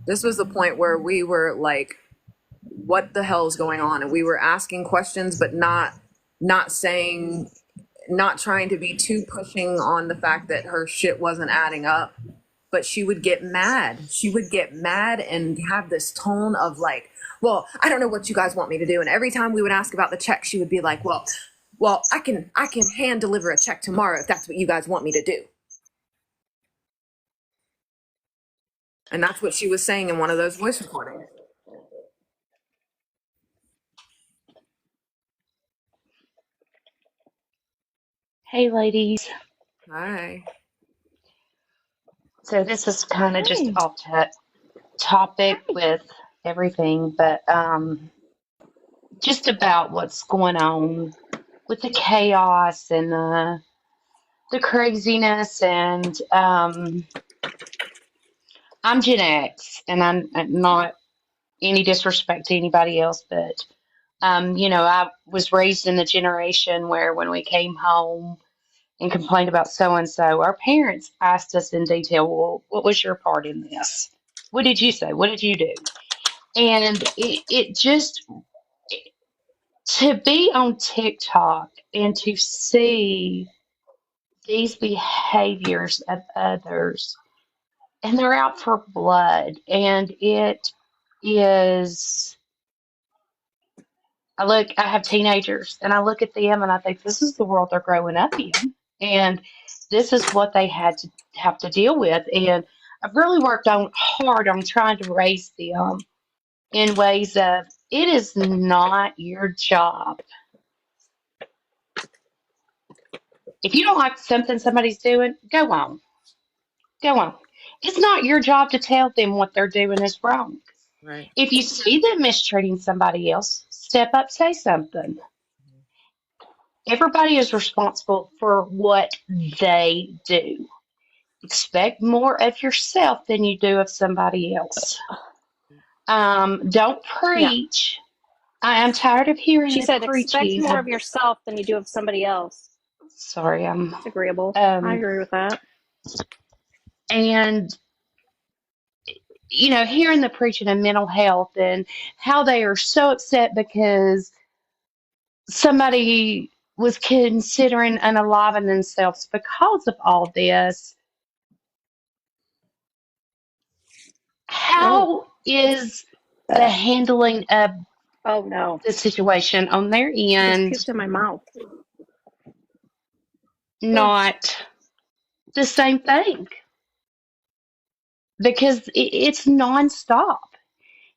This was the point where we were like, what the hell is going on? And we were asking questions, but not saying, not trying to be too pushing on the fact that her shit wasn't adding up. But she would get mad. She would get mad and have this tone of like, well, I don't know what you guys want me to do. And every time we would ask about the check, she would be like, well, I can hand deliver a check tomorrow if that's what you guys want me to do. And that's what she was saying in one of those voice recordings. Hey, ladies. Hi. So this is kind of just Hey. off topic with everything, but just about what's going on with the chaos and the craziness. And I'm Gen X, and I'm not any disrespect to anybody else, but I was raised in the generation where when we came home and complained about so and so, our parents asked us in detail, well, what was your part in this? What did you say? What did you do? And it just, to be on TikTok and to see these behaviors of others, and they're out for blood, and it is, I have teenagers, and I look at them and I think this is the world they're growing up in. And this is what they had to have to deal with. And I've really worked hard on trying to raise them in ways of, it is not your job. If you don't like something somebody's doing, go on. Go on. It's not your job to tell them what they're doing is wrong. Right. If you see them mistreating somebody else, step up, say something. Everybody is responsible for what they do. Expect more of yourself than you do of somebody else. Don't Yeah. preach. I am tired of hearing She the said, expect preaching. more of yourself than you do of somebody else. Sorry, It's agreeable. I um, agree with that. and hearing the preaching of mental health and how they are so upset because somebody was considering unaliving themselves because of all this. Oh, How is the handling of oh no. the situation on their She just end puked in my mouth. Ugh. not the same thing? Because it's nonstop.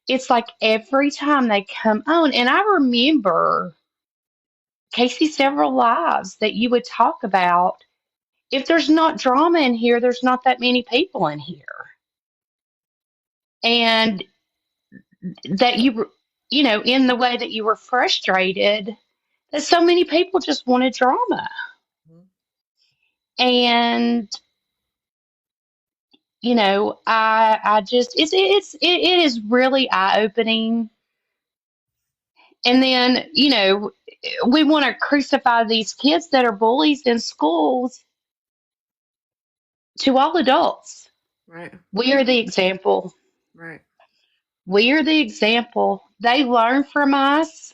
It's like every time they come on, and I remember Casey several lives that you would talk about. If there's not drama in here, there's not that many people in here, and that in the way that you were frustrated, that so many people just wanted drama, and I just it is really eye opening. And then we want to crucify these kids that are bullies in schools to all adults. Right. We are the example. Right. We are the example. They learn from us.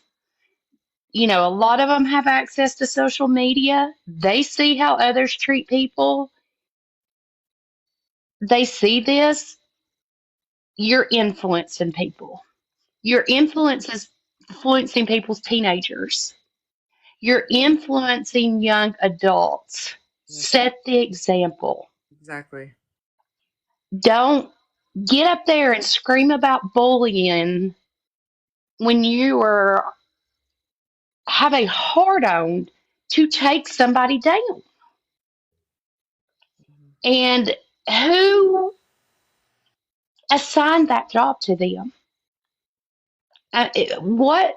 A lot of them have access to social media. They see how others treat people. They see this. You're influencing people. Your influence is influencing people's teenagers. You're influencing young adults. Yes. Set the example. Exactly. Don't get up there and scream about bullying when you have a hard on to take somebody down. And who assigned that job to them? What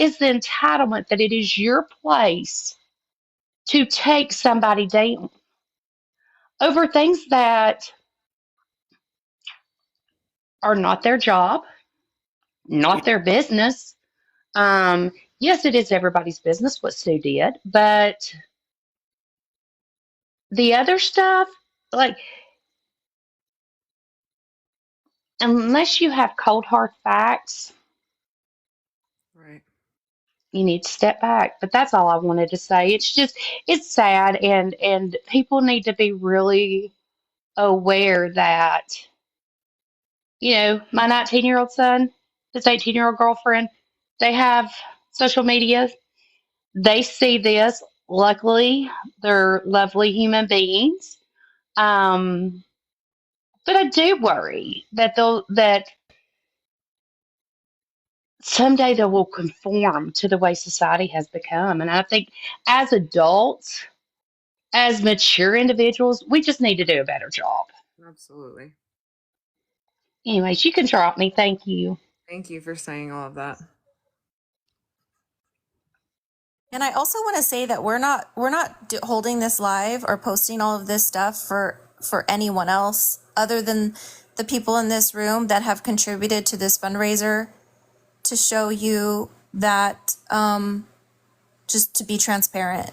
is the entitlement that it is your place to take somebody down over things that are not their job, not their business? Yes, it is everybody's business what Sue did, but the other stuff, like, unless you have cold hard facts, Right. you need to step back. But that's all I wanted to say. It's sad, and people need to be really aware that my 19-year-old son, his 18-year-old girlfriend, they have social media. They see this. Luckily, they're lovely human beings. Um, but I do worry that someday they will conform to the way society has become. And I think as adults, as mature individuals, we just need to do a better job. Absolutely. Anyways, you can drop me. Thank you. Thank you for saying all of that. And I also want to say that we're not holding this live or posting all of this stuff for anyone else other than the people in this room that have contributed to this fundraiser, to show you that just to be transparent.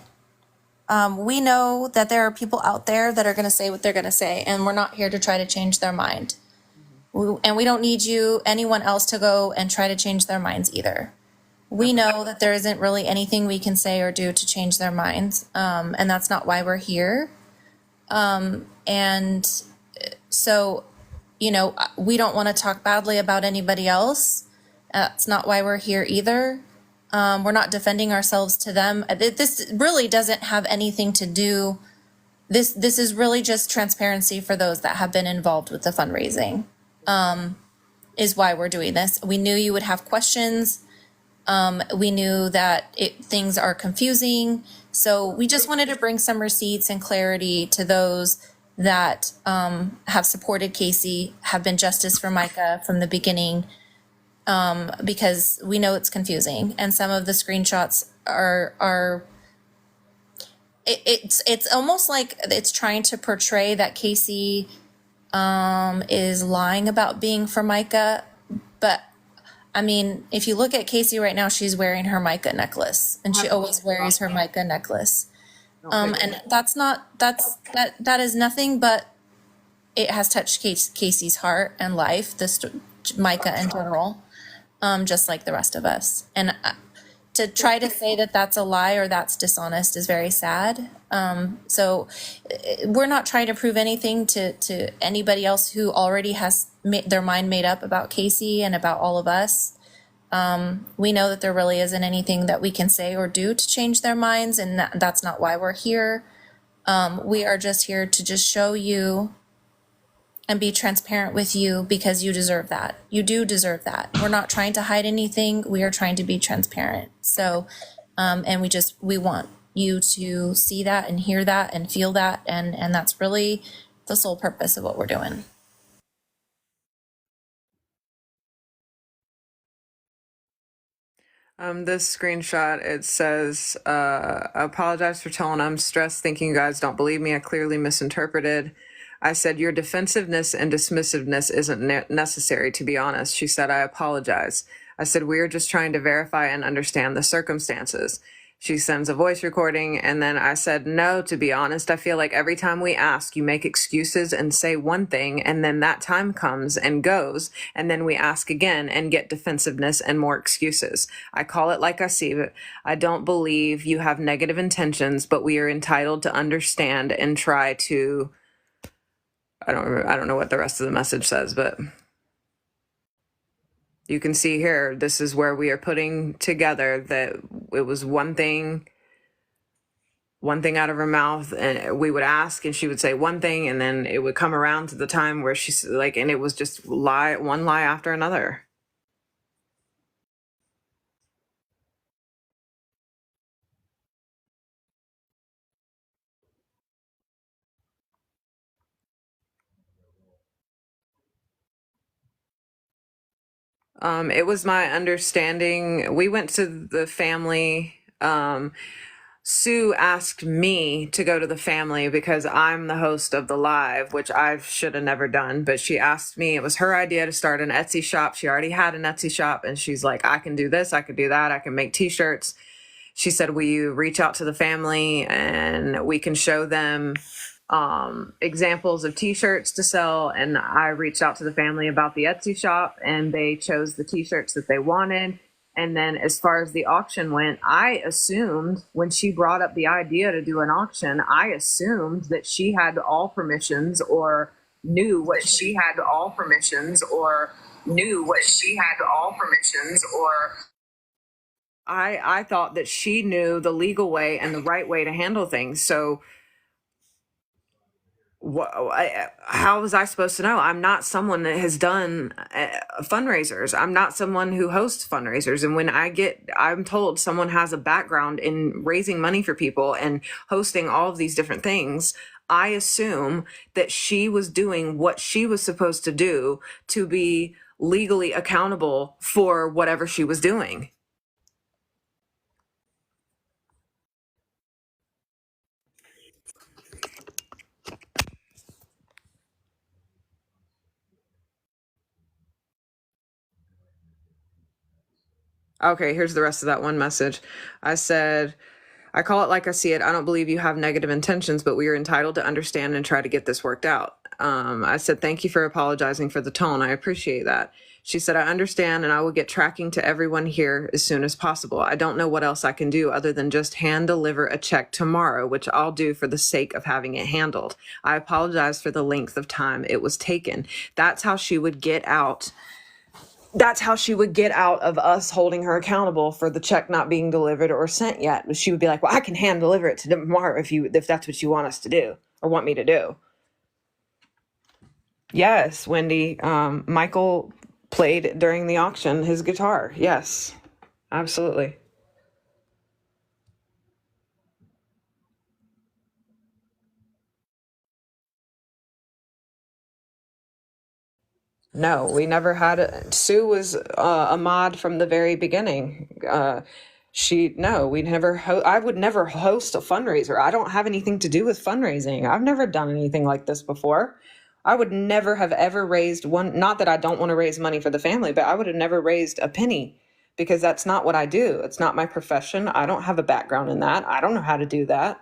We know that there are people out there that are going to say what they're going to say, and we're not here to try to change their mind. And we don't need anyone else to go and try to change their minds either. We know that there isn't really anything we can say or do to change their minds, and that's not why we're here. And so, we don't want to talk badly about anybody else. That's not why we're here either. We're not defending ourselves to them. This really doesn't have anything to do. This is really just transparency for those that have been involved with the fundraising. Is why we're doing this. We knew you would have questions. We knew that things are confusing. So we just wanted to bring some receipts and clarity to those that have supported Casey, have been justice for Micah from the beginning, because we know it's confusing. And some of the screenshots are it's almost like it's trying to portray that Casey is lying about being for Micah, but I mean, if you look at Casey right now, she's wearing her Micah necklace, and she always wears her Micah necklace. And that is nothing but it has touched Casey's heart and life, Micah in general, just like the rest of us. And to try to say that that's a lie or that's dishonest is very sad. So we're not trying to prove anything to anybody else who already has their mind made up about Casey and about all of us. We know that there really isn't anything that we can say or do to change their minds, and that's not why we're here. We are just here to just show you and be transparent with you because you deserve that. You do deserve that. We're not trying to hide anything. We are trying to be transparent. So, and we want you to see that and hear that and feel that. And that's really the sole purpose of what we're doing. This screenshot, it says, I apologize for telling. I'm stressed thinking you guys don't believe me. I clearly misinterpreted. I said, your defensiveness and dismissiveness isn't necessary, to be honest. She said, I apologize. I said, we are just trying to verify and understand the circumstances. She sends a voice recording, and then I said, no, to be honest, I feel like every time we ask, you make excuses and say one thing, and then that time comes and goes, and then we ask again and get defensiveness and more excuses. I call it like I see it. I don't believe you have negative intentions, but we are entitled to understand and try to, I don't know what the rest of the message says, but you can see here, this is where we are putting together that it was one thing out of her mouth, and we would ask and she would say one thing, and then it would come around to the time where she's like, and it was just one lie after another. It was my understanding, we went to the family, Sue asked me to go to the family because I'm the host of the live, which I should have never done. But she asked me, it was her idea to start an Etsy shop. She already had an Etsy shop, and she's like, I can do this, I can do that, I can make t-shirts. She said, will you reach out to the family and we can show them examples of t-shirts to sell? And I reached out to the family about the Etsy shop, and they chose the t-shirts that they wanted. And then as far as the auction went, I assumed when she brought up the idea to do an auction, I assumed that she had all permissions or knew what she had all permissions or I thought that she knew the legal way and the right way to handle things. So how was I supposed to know? I'm not someone that has done fundraisers. I'm not someone who hosts fundraisers. And when I'm told someone has a background in raising money for people and hosting all of these different things, I assume that she was doing what she was supposed to do to be legally accountable for whatever she was doing. Okay, here's the rest of that one message. I said, I call it like I see it. I don't believe you have negative intentions, but we are entitled to understand and try to get this worked out. I said, thank you for apologizing for the tone. I appreciate that. She said, I understand, and I will get tracking to everyone here as soon as possible. I don't know what else I can do other than just hand deliver a check tomorrow, which I'll do for the sake of having it handled. I apologize for the length of time it was taken. That's how she would get out of us holding her accountable for the check not being delivered or sent yet. She would be like, well, I can hand deliver it to tomorrow if that's what you want us to do or want me to do. Yes, Wendy. Michael played during the auction his guitar. Yes, absolutely. No, we never had Sue was a mod from the very beginning. I would never host a fundraiser. I don't have anything to do with fundraising. I've never done anything like this before. I would never have ever raised one, not that I don't want to raise money for the family, but I would have never raised a penny because that's not what I do. It's not my profession. I don't have a background in that. I don't know how to do that.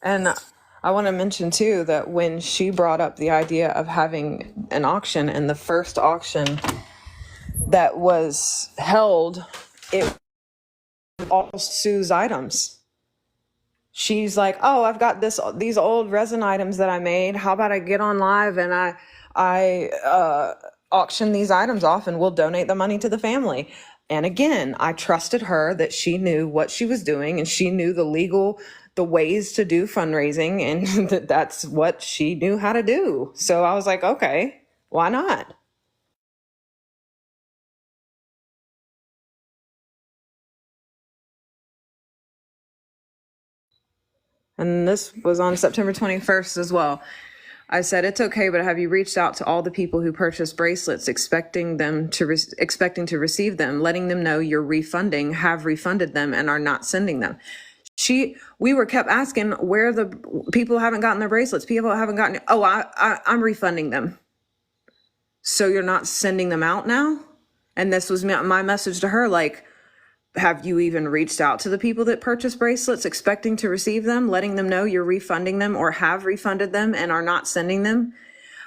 And I want to mention too that when she brought up the idea of having an auction, and the first auction that was held, it was all Sue's items. She's like, "Oh, I've got these old resin items that I made. How about I get on live and I auction these items off and we'll donate the money to the family." And again, I trusted her that she knew what she was doing and she knew the ways to do fundraising, and that's what she knew how to do. So I was like, okay, why not? And this was on September 21st as well. I said, "It's okay, but have you reached out to all the people who purchased bracelets expecting to receive them, letting them know you're refunding, have refunded them, and are not sending them?" We were kept asking where the people haven't gotten their bracelets. People haven't gotten, "Oh, I'm refunding them." So you're not sending them out now? And this was my message to her, like, have you even reached out to the people that purchase bracelets expecting to receive them, letting them know you're refunding them or have refunded them and are not sending them?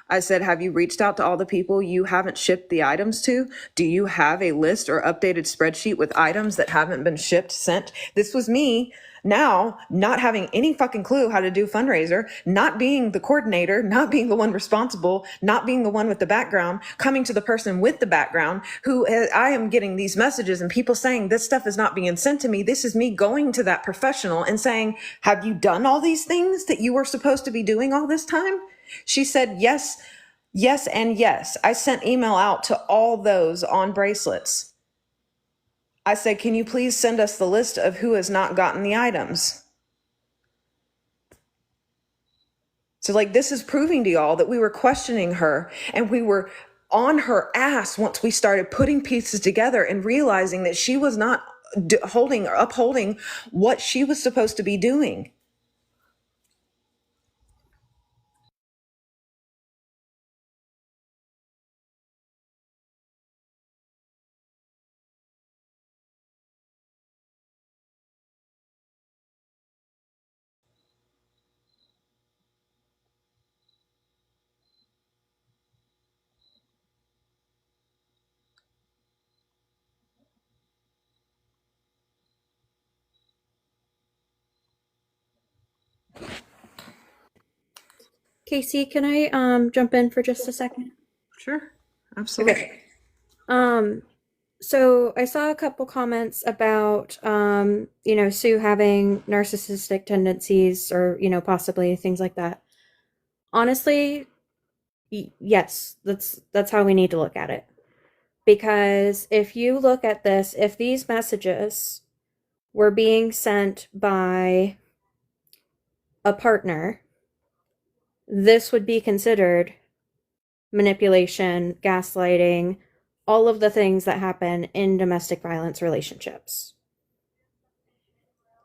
I said, have you reached out to all the people you haven't shipped the items to? Do you have a list or updated spreadsheet with items that haven't been shipped, sent? This was me now not having any fucking clue how to do fundraiser, not being the coordinator, not being the one responsible, not being the one with the background, coming to the person with the background who I am getting these messages and people saying this stuff is not being sent to me. This is me going to that professional and saying, have you done all these things that you were supposed to be doing all this time? She said, yes, yes, and yes. I sent email out to all those on bracelets. I said, can you please send us the list of who has not gotten the items? So like, this is proving to y'all that we were questioning her and we were on her ass once we started putting pieces together and realizing that she was not upholding what she was supposed to be doing. Casey, can I jump in for just a second? Sure, absolutely. Okay. So I saw a couple comments about Sue having narcissistic tendencies or possibly things like that. Honestly, yes, that's how we need to look at it. Because if you look at this, if these messages were being sent by a partner, this would be considered manipulation, gaslighting, all of the things that happen in domestic violence relationships.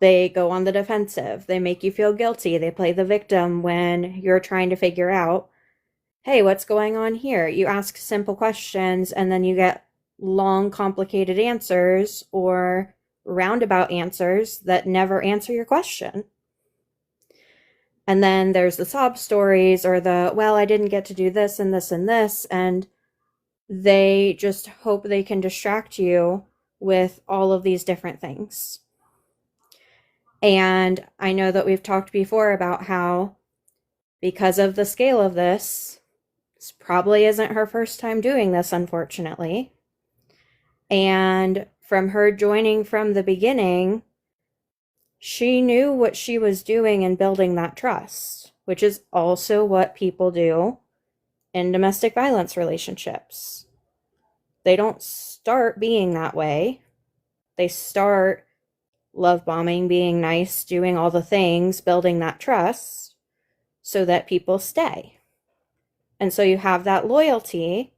They go on the defensive. They make you feel guilty. They play the victim when you're trying to figure out, hey, what's going on here? You ask simple questions and then you get long, complicated answers or roundabout answers that never answer your question. And then there's the sob stories or the, well, I didn't get to do this and this and this. And they just hope they can distract you with all of these different things. And I know that we've talked before about how, because of the scale of this probably isn't her first time doing this, unfortunately. And from her joining from the beginning, she knew what she was doing in building that trust, which is also what people do in domestic violence relationships. They don't start being that way. They start love bombing, being nice, doing all the things, building that trust so that people stay. And so you have that loyalty.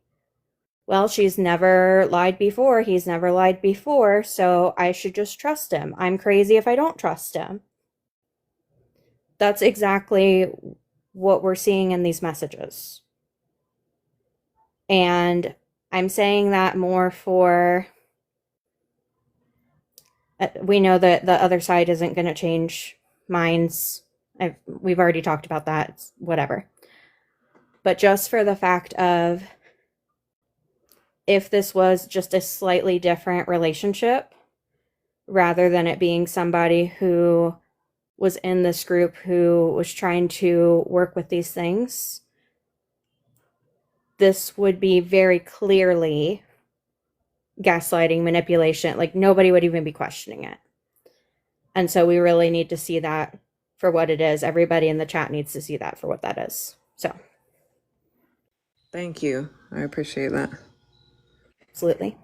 Well, she's never lied before. He's never lied before. So I should just trust him. I'm crazy if I don't trust him. That's exactly what we're seeing in these messages. And I'm saying that more for, we know that the other side isn't going to change minds. We've already talked about that. It's whatever. But just for the fact of, if this was just a slightly different relationship, rather than it being somebody who was in this group who was trying to work with these things, this would be very clearly gaslighting, manipulation. Like, nobody would even be questioning it. And so we really need to see that for what it is. Everybody in the chat needs to see that for what that is. So Thank you. I appreciate that. absolutely.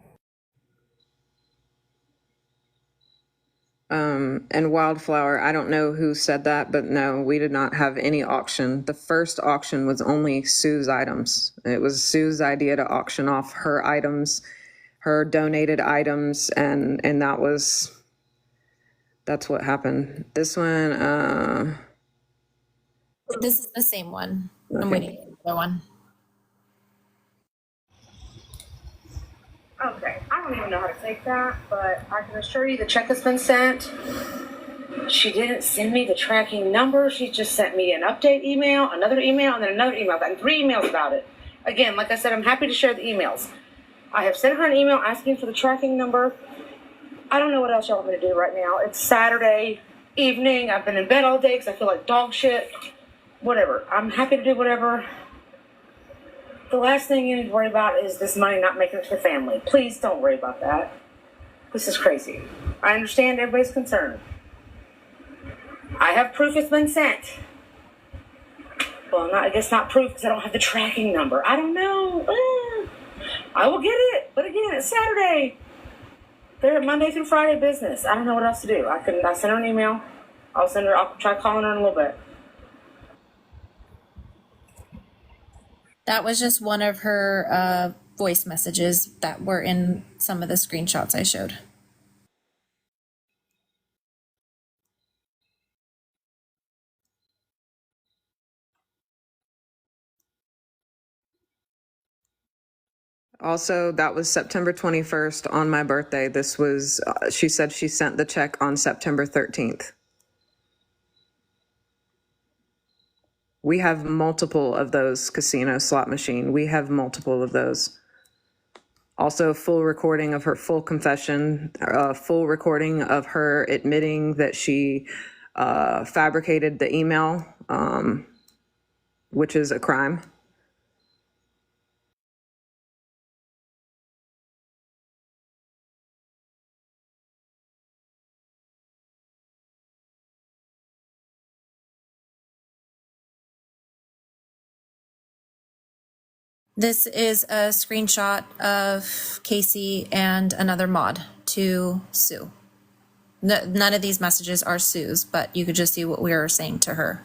And Wildflower, I don't know who said that, but no, we did not have any auction. The first auction was only Sue's items. It was Sue's idea to auction off her items, her donated items, and that's what happened. This one, This is the same one. I'm okay. waiting for the other one. Okay, I don't even know how to take that, but I can assure you the check has been sent. She didn't send me the tracking number. She just sent me an update email, another email, and then another email. I've gotten 3 emails about it. Again, like I said, I'm happy to share the emails. I have sent her an email asking for the tracking number. I don't know what else y'all want me to do right now. It's Saturday evening. I've been in bed all day because I feel like dog shit. Whatever. I'm happy to do whatever. The last thing you need to worry about is this money not making it to the family. Please don't worry about that. This is crazy. I understand everybody's concerned. I have proof it's been sent. Well, I guess not proof because I don't have the tracking number. I don't know. I will get it. But again, it's Saturday. They're Monday through Friday business. I don't know what else to do. I send her an email. I'll try calling her in a little bit. That was just one of her voice messages that were in some of the screenshots I showed. Also, that was September 21st on my birthday. This was, she said she sent the check on September 13th. We have multiple of those casino slot machine. We have multiple of those. Also, full recording of her full confession, full recording of her admitting that she fabricated the email, which is a crime. This is a screenshot of Casey and another mod to Sue. None of these messages are Sue's, but you could just see what we were saying to her.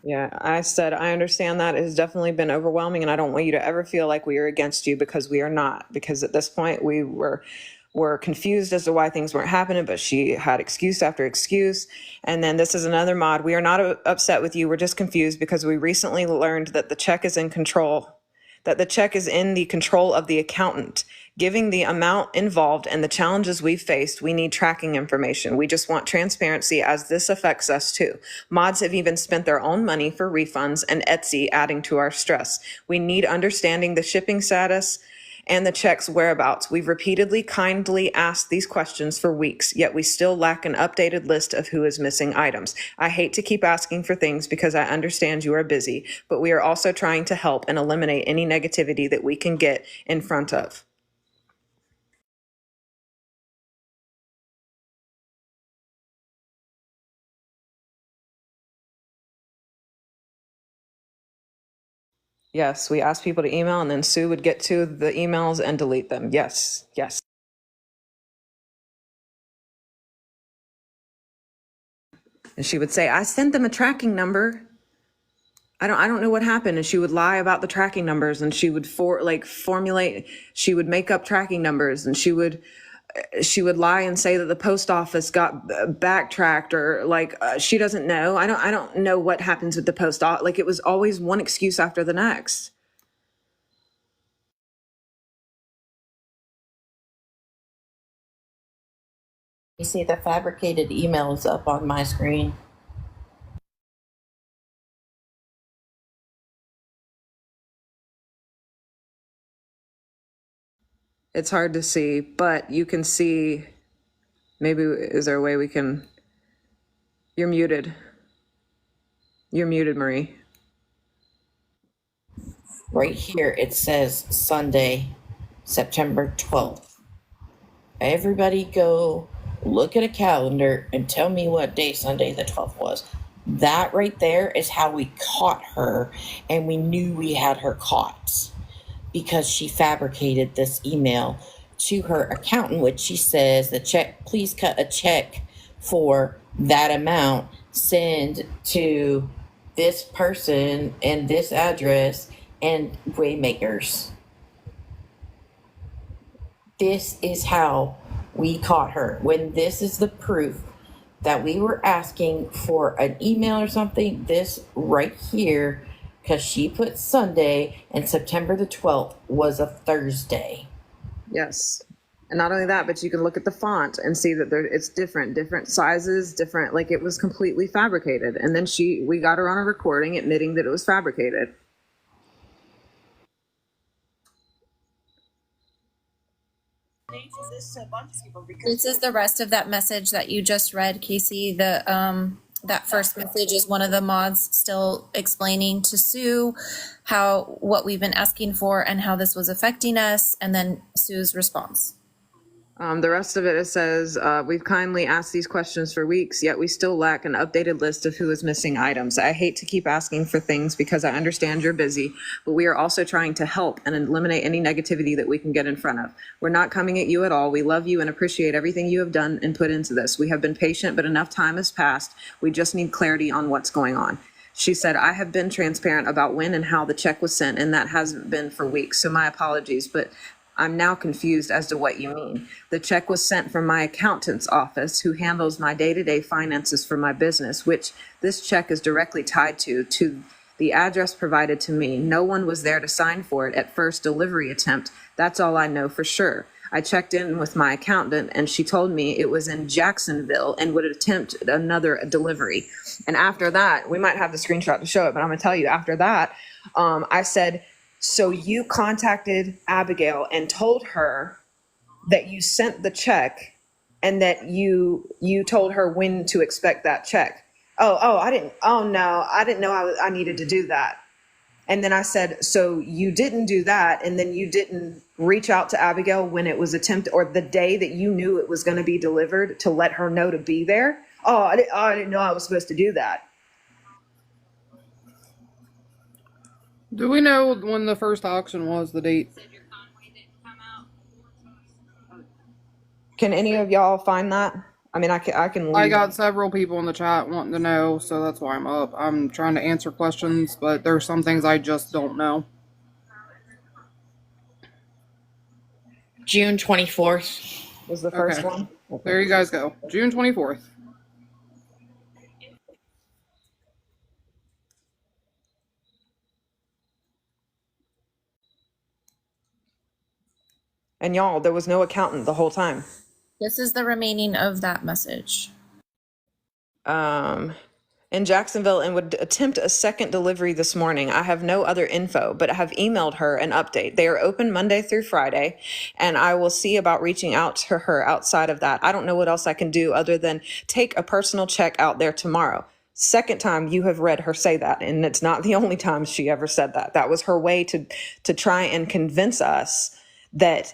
Yeah, I said, I understand that. It has definitely been overwhelming, and I don't want you to ever feel like we are against you, because we are not. Because at this point, we were were confused as to why things weren't happening, but she had excuse after excuse. And then this is another mod. We are not upset with you. We're just confused because we recently learned that the check is in control, that the check is in the control of the accountant. Giving the amount involved and the challenges we've faced, we need tracking information. We just want transparency as this affects us too. Mods have even spent their own money for refunds and Etsy adding to our stress. We need understanding the shipping status and the check's whereabouts. We've repeatedly kindly asked these questions for weeks, yet we still lack an updated list of who is missing items. I hate to keep asking for things because I understand you are busy, but we are also trying to help and eliminate any negativity that we can get in front of. Yes, we asked people to email and then Sue would get to the emails and delete them. Yes, yes. And she would say, I sent them a tracking number. I don't know what happened. And she would lie about the tracking numbers and she would formulate, she would make up tracking numbers and she would lie and say that the post office got backtracked or she doesn't know. I don't know what happens with the post office. Like it was always one excuse after the next. You see the fabricated emails up on my screen. It's hard to see, but you can see, maybe, is there a way we can, you're muted. You're muted, Marie. Right here it says Sunday, September 12th. Everybody go look at a calendar and tell me what day Sunday the 12th was. That right there is how we caught her, and we knew we had her caught because she fabricated this email to her accountant, which she says the check, please cut a check for that amount, send to this person and this address and Waymakers. This is how we caught her. When this is the proof that we were asking for an email or something, this right here, because she put Sunday and September the 12th was a Thursday. Yes. And not only that, but you can look at the font and see that it's different sizes, different, like it was completely fabricated. And then we got her on a recording admitting that it was fabricated. This is the rest of that message that you just read, Casey. That first message is one of the mods still explaining to Sue what we've been asking for and how this was affecting us, and then Sue's response. The rest of it says, we've kindly asked these questions for weeks, yet we still lack an updated list of who is missing items. I hate to keep asking for things because I understand you're busy, but we are also trying to help and eliminate any negativity that we can get in front of. We're not coming at you at all. We love you and appreciate everything you have done and put into this. We have been patient, but enough time has passed. We just need clarity on what's going on. She said, I have been transparent about when and how the check was sent, and that hasn't been for weeks, so my apologies, but I'm now confused as to what you mean. The check was sent from my accountant's office, who handles my day-to-day finances for my business, which this check is directly tied to the address provided to me. No one was there to sign for it at first delivery attempt. That's all I know for sure. I checked in with my accountant and she told me it was in Jacksonville and would attempt another delivery. And after that, we might have the screenshot to show it, but I'm gonna tell you, after that, I said, so you contacted Abigail and told her that you sent the check and that you told her when to expect that check. I didn't know I needed to do that. And then I said, so you didn't do that, and then you didn't reach out to Abigail when it was attempted, or the day that you knew it was going to be delivered, to let her know to be there? I didn't know I was supposed to do that. Do we know when the first auction was, the date? Can any of y'all find that? I mean, I can leave. I got several people in the chat wanting to know, so that's why I'm up. I'm trying to answer questions, but there's some things I just don't know. June 24th. Was the first Okay. one? Okay. There you guys go. June 24th. And y'all, there was no accountant the whole time. This is the remaining of that message. In Jacksonville and would attempt a second delivery this morning. I have no other info, but I have emailed her an update. They are open Monday through Friday, and I will see about reaching out to her outside of that. I don't know what else I can do other than take a personal check out there tomorrow. Second time you have read her say that, and it's not the only time she ever said that. That was her way to try and convince us that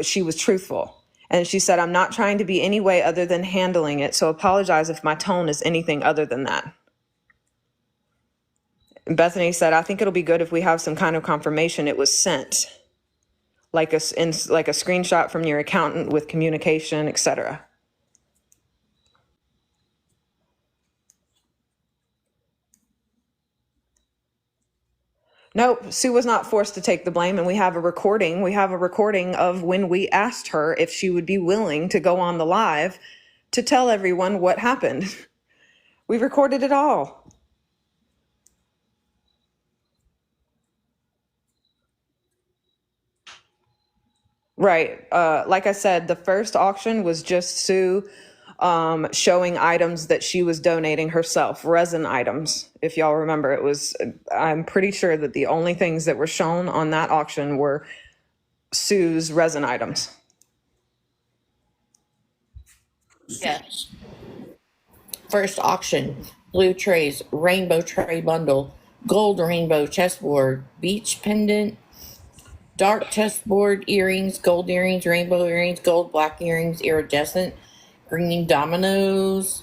she was truthful. And she said, I'm not trying to be any way other than handling it, so apologize if my tone is anything other than that. And Bethany said, I think it'll be good if we have some kind of confirmation it was sent, like a screenshot from your accountant with communication, etc. Nope, Sue was not forced to take the blame, and we have a recording. We have a recording of when we asked her if she would be willing to go on the live to tell everyone what happened. We recorded it all. Right. Like I said, the first auction was just Sue showing items that she was donating herself, resin items. If y'all remember, I'm pretty sure that the only things that were shown on that auction were Sue's resin items. Yes. First auction, blue trays, rainbow tray bundle, gold rainbow chessboard, beach pendant, dark chessboard earrings, gold earrings, rainbow earrings, gold black earrings, iridescent, green dominoes,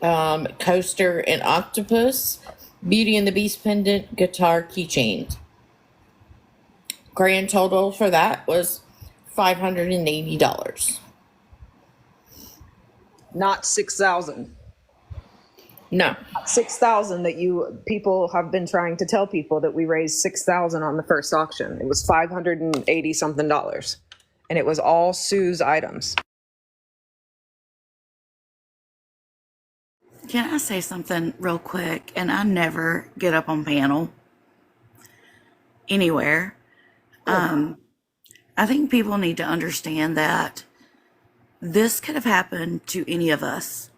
coaster and octopus, Beauty and the Beast pendant, guitar keychains. Grand total for that was $580. Not 6,000. No. 6,000 that you people have been trying to tell people that we raised 6,000 on the first auction. It was $580 something, and it was all Sue's items. Can I say something real quick? And I never get up on panel anywhere. I think people need to understand that this could have happened to any of us.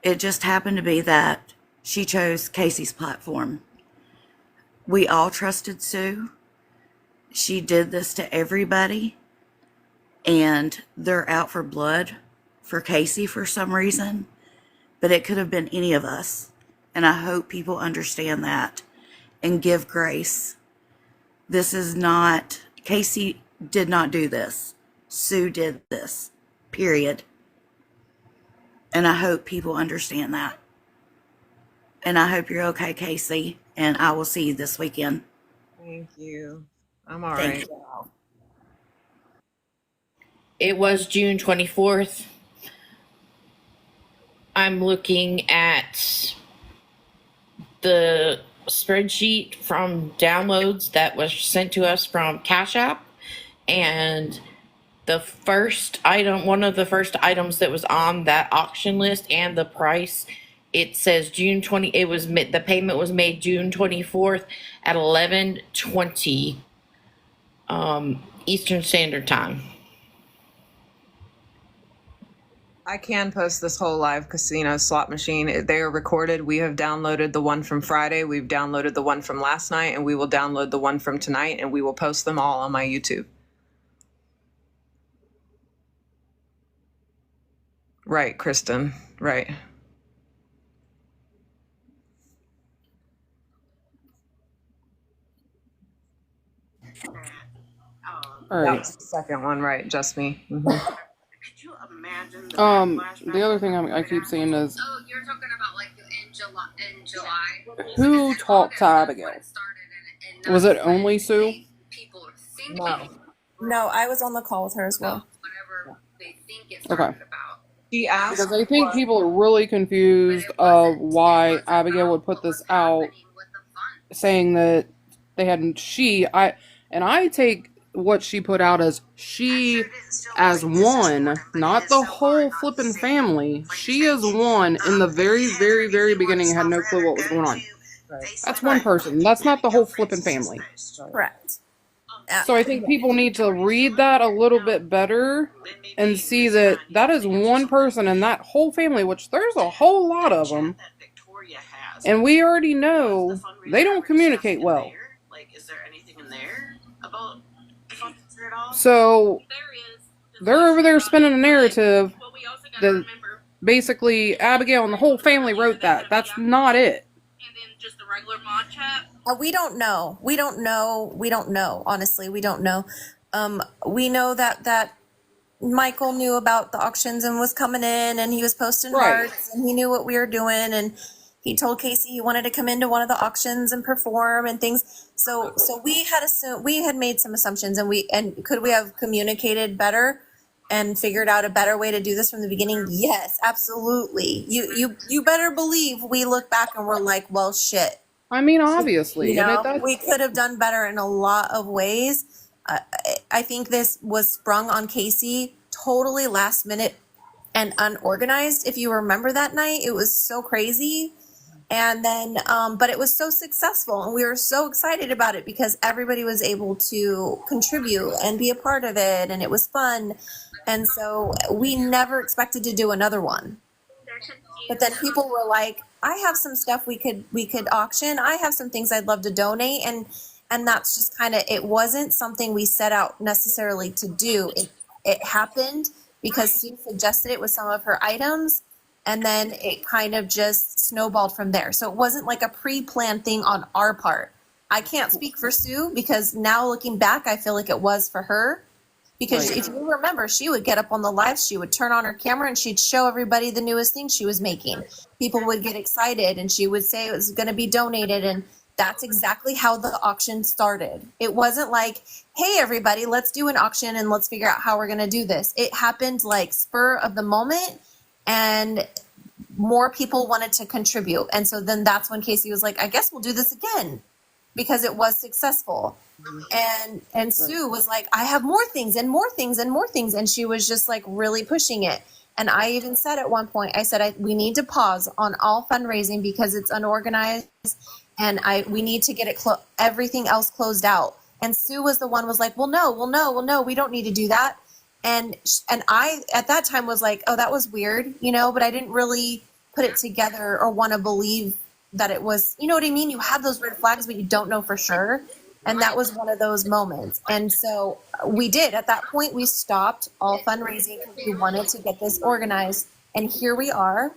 It just happened to be that she chose Casey's platform. We all trusted Sue. She did this to everybody, and they're out for blood for Casey for some reason, but it could have been any of us. And I hope people understand that and give grace. This is not, Casey did not do this. Sue did this, period. And I hope people understand that. And I hope you're okay, Casey. And I will see you this weekend. Thank you. I'm all Thank right. you. It was June 24th. I'm looking at the spreadsheet from downloads that was sent to us from Cash App, and the first item, one of the first items that was on that auction list, and the price, it says June 20. It was the payment was made June 24th at 11:20 Eastern Standard Time. I can post this whole live casino slot machine. They are recorded. We have downloaded the one from Friday. We've downloaded the one from last night, and we will download the one from tonight, and we will post them all on my YouTube. Right, Kristen. Right. All That right. was the second one, right? Just me. Mm-hmm. The other thing I keep seeing is, oh, you're talking about like in July. who talked to Abigail? Was it only Sue? People are thinking. No. No, I was on the call with her as well. Whatever they think it's Okay. talking about. She asked. Because I think people are really confused of why Abigail would put this out, saying that they hadn't. I take what she put out as she as one, not the whole flippin' family. She as one in the very, very, very beginning had no clue what was going on. Right. That's one person. That's not the whole flippin' family. Correct. So I think people need to read that a little bit better and see that that is one person in that whole family, which there's a whole lot of them. And we already know they don't communicate well. So they're over there spinning a narrative that basically Abigail and the whole family wrote that. That's not it. We don't know. We don't know. We don't know. Honestly, we don't know. We know that Michael knew about the auctions and was coming in, and he was posting Right. hearts, and he knew what we were doing, and he told Casey he wanted to come into one of the auctions and perform and things. So we had made some assumptions, and could we have communicated better and figured out a better way to do this from the beginning? Yes, absolutely. You better believe we look back and we're like, well, shit. I mean, obviously. You know, we could have done better in a lot of ways. I think this was sprung on Casey totally last minute and unorganized. If you remember that night, it was so crazy. And then, but it was so successful, and we were so excited about it because everybody was able to contribute and be a part of it, and it was fun. And so we never expected to do another one. But then people were like, I have some stuff we could auction. I have some things I'd love to donate. And that's just kind of, it wasn't something we set out necessarily to do. It happened because Sue suggested it with some of her items, and then it kind of just snowballed from there. So it wasn't like a pre-planned thing on our part. I can't speak for Sue because now looking back, I feel like it was for her. Because if you remember, she would get up on the live, she would turn on her camera and she'd show everybody the newest thing she was making. People would get excited and she would say it was going to be donated. And that's exactly how the auction started. It wasn't like, hey, everybody, let's do an auction and let's figure out how we're going to do this. It happened like spur of the moment, and more people wanted to contribute. And so then that's when Casey was like, I guess we'll do this again, because it was successful. And Sue was like, I have more things and more things and more things. And she was just like really pushing it. And I even said at one point, I said, we need to pause on all fundraising because it's unorganized, and we need to get it everything else closed out. And Sue was the one was like, well, no, we don't need to do that. And I at that time was like, oh, that was weird, but I didn't really put it together or want to believe that it was, you know what I mean? You have those red flags, but you don't know for sure. And that was one of those moments. And so we did. At that point, we stopped all fundraising because we wanted to get this organized. And here we are,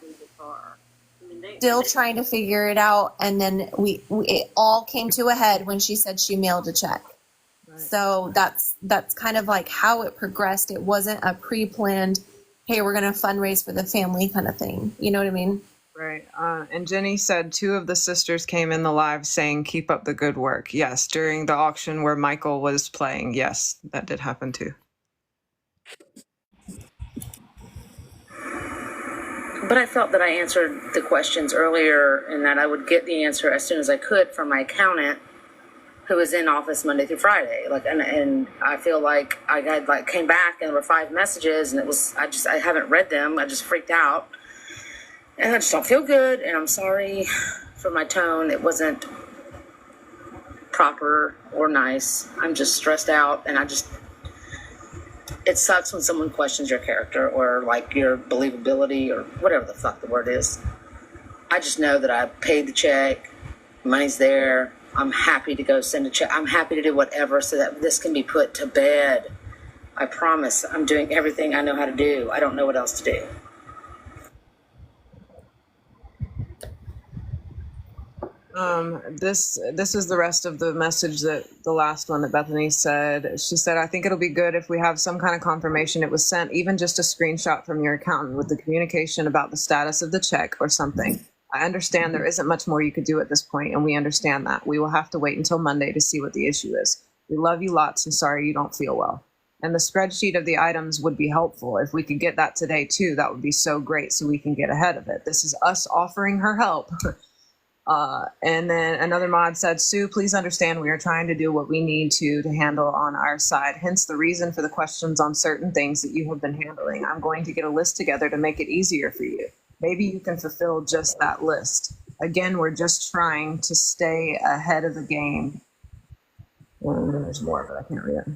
still trying to figure it out. And then it all came to a head when she said she mailed a check. Right. So that's kind of like how it progressed. It wasn't a pre-planned, hey, we're going to fundraise for the family kind of thing. You know what I mean? Right. And Jenny said 2 of the sisters came in the live saying, keep up the good work. Yes. During the auction where Michael was playing. Yes, that did happen too. But I felt that I answered the questions earlier and that I would get the answer as soon as I could from my accountant, who was in office Monday through Friday. And I feel like I had came back and there were 5 messages, and I haven't read them. I just freaked out. And I just don't feel good, and I'm sorry for my tone. It wasn't proper or nice. I'm just stressed out, and it sucks when someone questions your character or your believability or whatever the fuck the word is. I just know that I paid the check, money's there. I'm happy to go send a check. I'm happy to do whatever so that this can be put to bed. I promise I'm doing everything I know how to do. I don't know what else to do. This is the rest of the message that the last one that Bethany said. She said, I think it'll be good if we have some kind of confirmation it was sent, even just a screenshot from your accountant with the communication about the status of the check or something. I understand there isn't much more you could do at this point, and we understand that. We will have to wait until Monday to see what the issue is. We love you lots and sorry you don't feel well. And the spreadsheet of the items would be helpful. If we could get that today too, that would be so great so we can get ahead of it. This is us offering her help. And then another mod said, Sue, please understand we are trying to do what we need to handle on our side. Hence the reason for the questions on certain things that you have been handling. I'm going to get a list together to make it easier for you. Maybe you can fulfill just that list. Again, we're just trying to stay ahead of the game. Well, there's more, but I can't read it.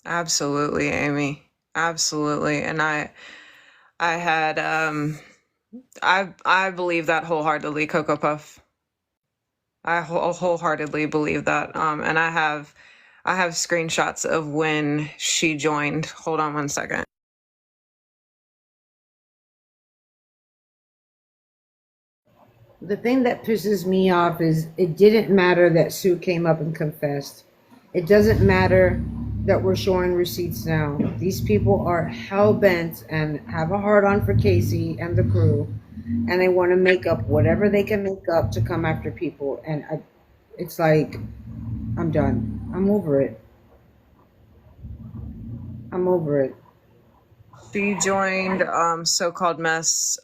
Absolutely, Amy. Absolutely. And I had I believe that wholeheartedly, Cocoa Puff. I wholeheartedly believe that. And I have screenshots of when she joined. Hold on one second. The thing that pisses me off is it didn't matter that Sue came up and confessed. It doesn't matter that we're showing receipts now. These people are hell bent and have a hard on for Casey and the crew, and they want to make up whatever they can make up to come after people. And it's like, I'm done. I'm over it. I'm over it. She joined So-Called Mess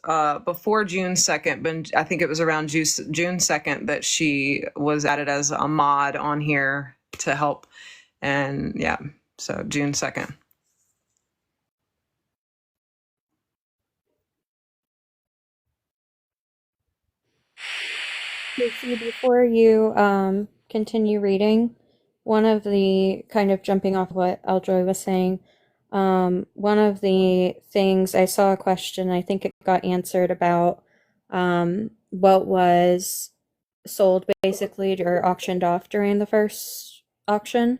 before June 2nd, but I think it was around June 2nd that she was added as a mod on here to help. And yeah, so June 2nd. Lucy, before you continue reading, one of the kind of jumping off what Eljoy was saying, one of the things I saw a question, I think it got answered about what was sold basically or auctioned off during the first auction.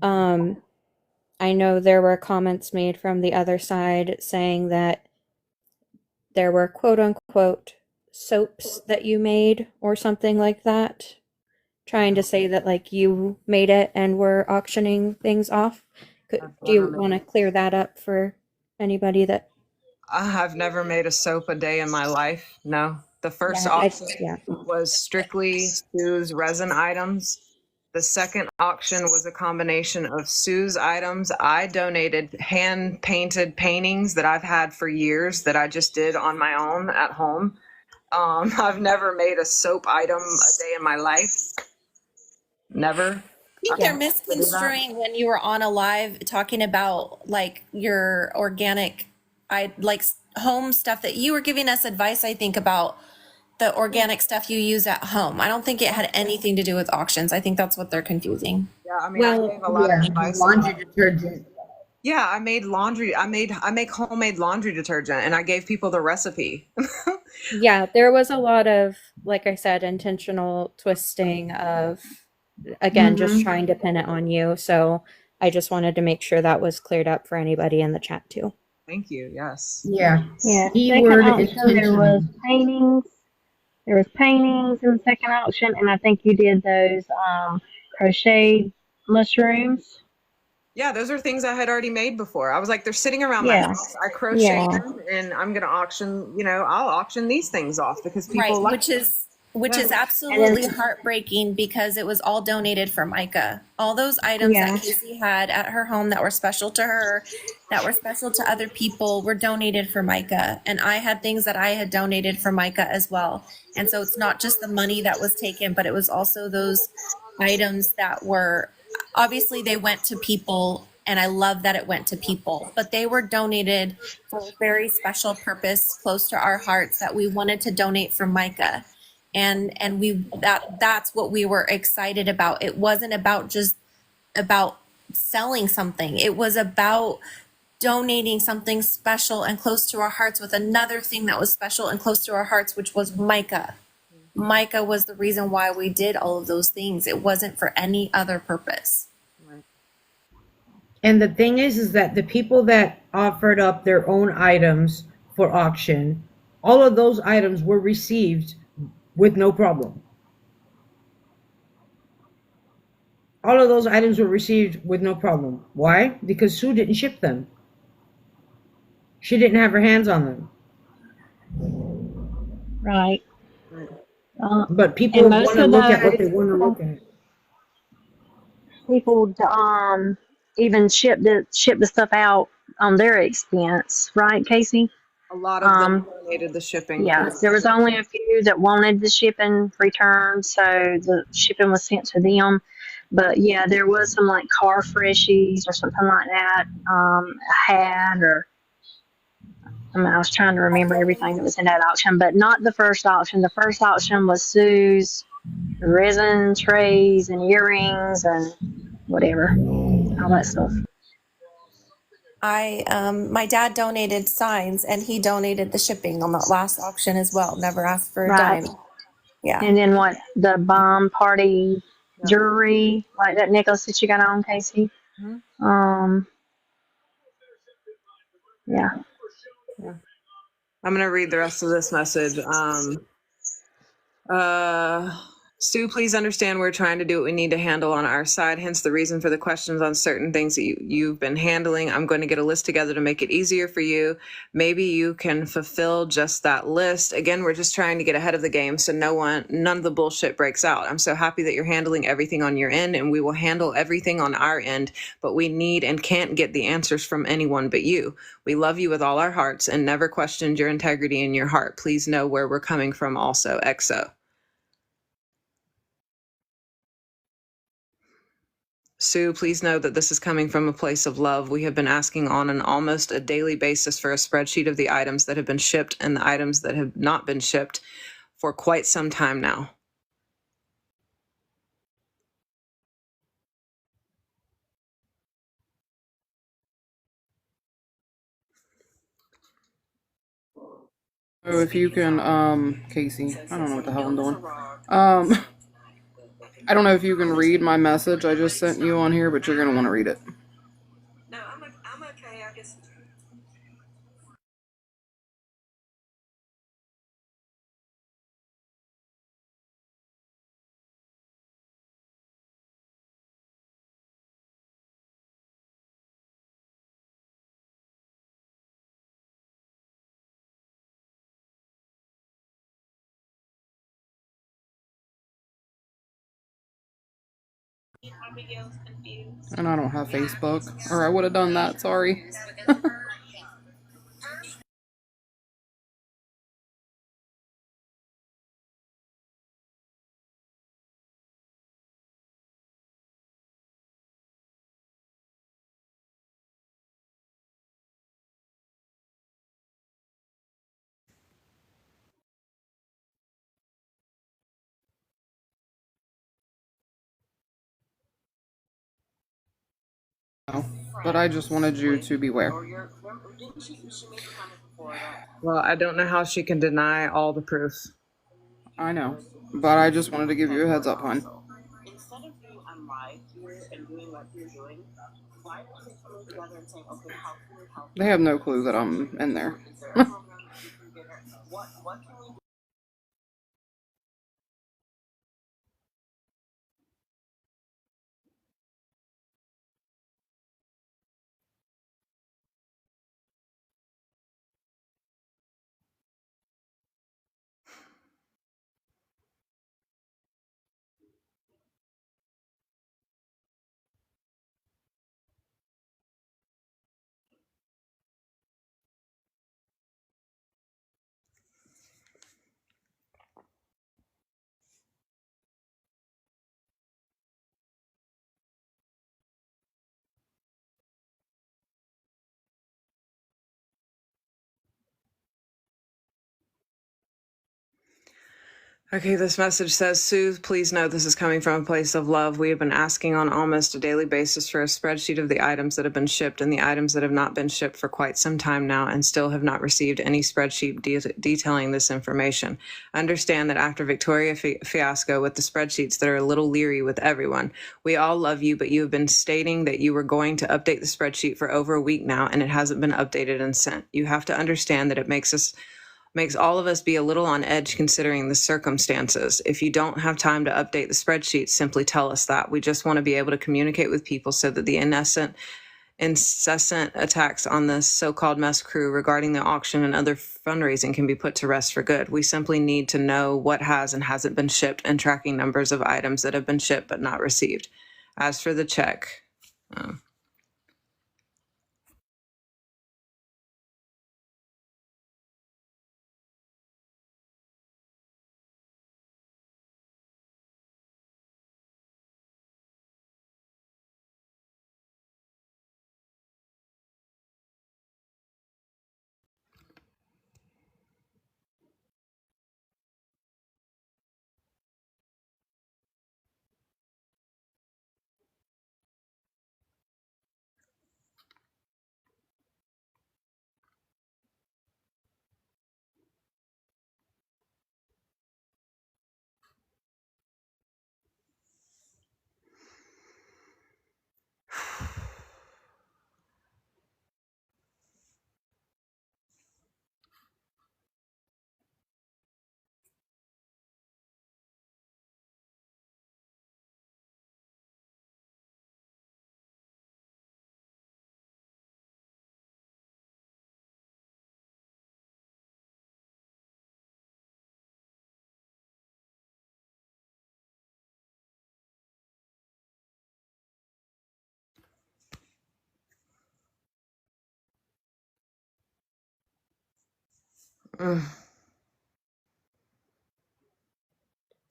I know there were comments made from the other side saying that there were quote unquote soaps that you made or something like that, trying to say that like you made it and were auctioning things off. Do you want to clear that up for anybody that I've never made a soap a day in my life. No. The first auction was strictly Sue's resin items. The second auction was a combination of Sue's items. I donated hand painted paintings that I've had for years that I just did on my own at home. I've never made a soap item a day in my life. Never. I think they're misconstruing when you were on a live talking about like your organic, like home stuff that you were giving us advice, I think, about the organic stuff you use at home. I don't think it had anything to do with auctions. I think that's what they're confusing. Yeah, I mean, I gave a lot of advice. Laundry detergent. Yeah, I made laundry. I make homemade laundry detergent, and I gave people the recipe. Yeah, there was a lot of, like I said, intentional twisting of, again, just trying to pin it on you. So I just wanted to make sure that was cleared up for anybody in the chat too. Thank you. Yes. Yeah. Yeah. Second auction, there was paintings. There was paintings in the second auction, and I think you did those crocheted mushrooms. Yeah, those are things I had already made before. I was like, they're sitting around my house. I crochet them, and I'm gonna auction. I'll auction these things off because people like which is absolutely heartbreaking because it was all donated for Micah. All those items that Casey had at her home that were special to her, that were special to other people, were donated for Micah. And I had things that I had donated for Micah as well. And so it's not just the money that was taken, but it was also those items that were, obviously they went to people, and I love that it went to people, but they were donated for a very special purpose close to our hearts that we wanted to donate for Micah. And that's what we were excited about. It wasn't about just about selling something. It was about donating something special and close to our hearts with another thing that was special and close to our hearts, which was Micah. Micah was the reason why we did all of those things. It wasn't for any other purpose. And the thing is that the people that offered up their own items for auction, all of those items were received with no problem. All of those items were received with no problem. Why? Because Sue didn't ship them. She didn't have her hands on them. Right. But people want to look at what they want to look at. people even ship the stuff out on their expense, right, Casey? A lot of them Um, donated the shipping yeah, for. there was only a few that wanted the shipping returned, so the shipping was sent to them. But yeah, there was some like car freshies or something like that. A hat or I was trying to remember everything that was in that auction, but not the first auction. The first auction was Sue's resin trays and earrings and whatever, all that stuff. My dad donated signs and he donated the shipping on that last auction as well. Never asked for a Right. dime. Yeah. And then what? The bomb party jewelry, like that necklace that you got on, Casey. Um, yeah. Yeah. I'm going to read the rest of this message. Sue, please understand we're trying to do what we need to handle on our side, hence the reason for the questions on certain things that you've been handling. I'm going to get a list together to make it easier for you. Maybe you can fulfill just that list. Again, we're just trying to get ahead of the game so none of the bullshit breaks out. I'm so happy that you're handling everything on your end, and we will handle everything on our end, but we need and can't get the answers from anyone but you. We love you with all our hearts and never questioned your integrity in your heart. Please know where we're coming from also, XO. Sue, please know that this is coming from a place of love. We have been asking on an almost a daily basis for a spreadsheet of the items that have been shipped and the items that have not been shipped for quite some time now. So if you can, Casey, I don't know what the hell I'm doing. I don't know if you can read my message I just sent you on here, but you're gonna want to read it. No, I'm okay. I guess. And I don't have Facebook, or I would have done that. Sorry. No, but I just wanted you to beware. Well, I don't know how she can deny all the proof. I know, but I just wanted to give you a heads up, hon. They have no clue that I'm in there. Okay, this message says, Sue, please note this is coming from a place of love. We have been asking on almost a daily basis for a spreadsheet of the items that have been shipped and the items that have not been shipped for quite some time now and still have not received any spreadsheet detailing this information. Understand that after Victoria fiasco with the spreadsheets that are a little leery with everyone, we all love you, but you have been stating that you were going to update the spreadsheet for over a week now and it hasn't been updated and sent. You have to understand that it makes all of us be a little on edge considering the circumstances. If you don't have time to update the spreadsheet, simply tell us that. We just want to be able to communicate with people so that the incessant attacks on the so-called mess crew regarding the auction and other fundraising can be put to rest for good. We simply need to know what has and hasn't been shipped and tracking numbers of items that have been shipped but not received. As for the check,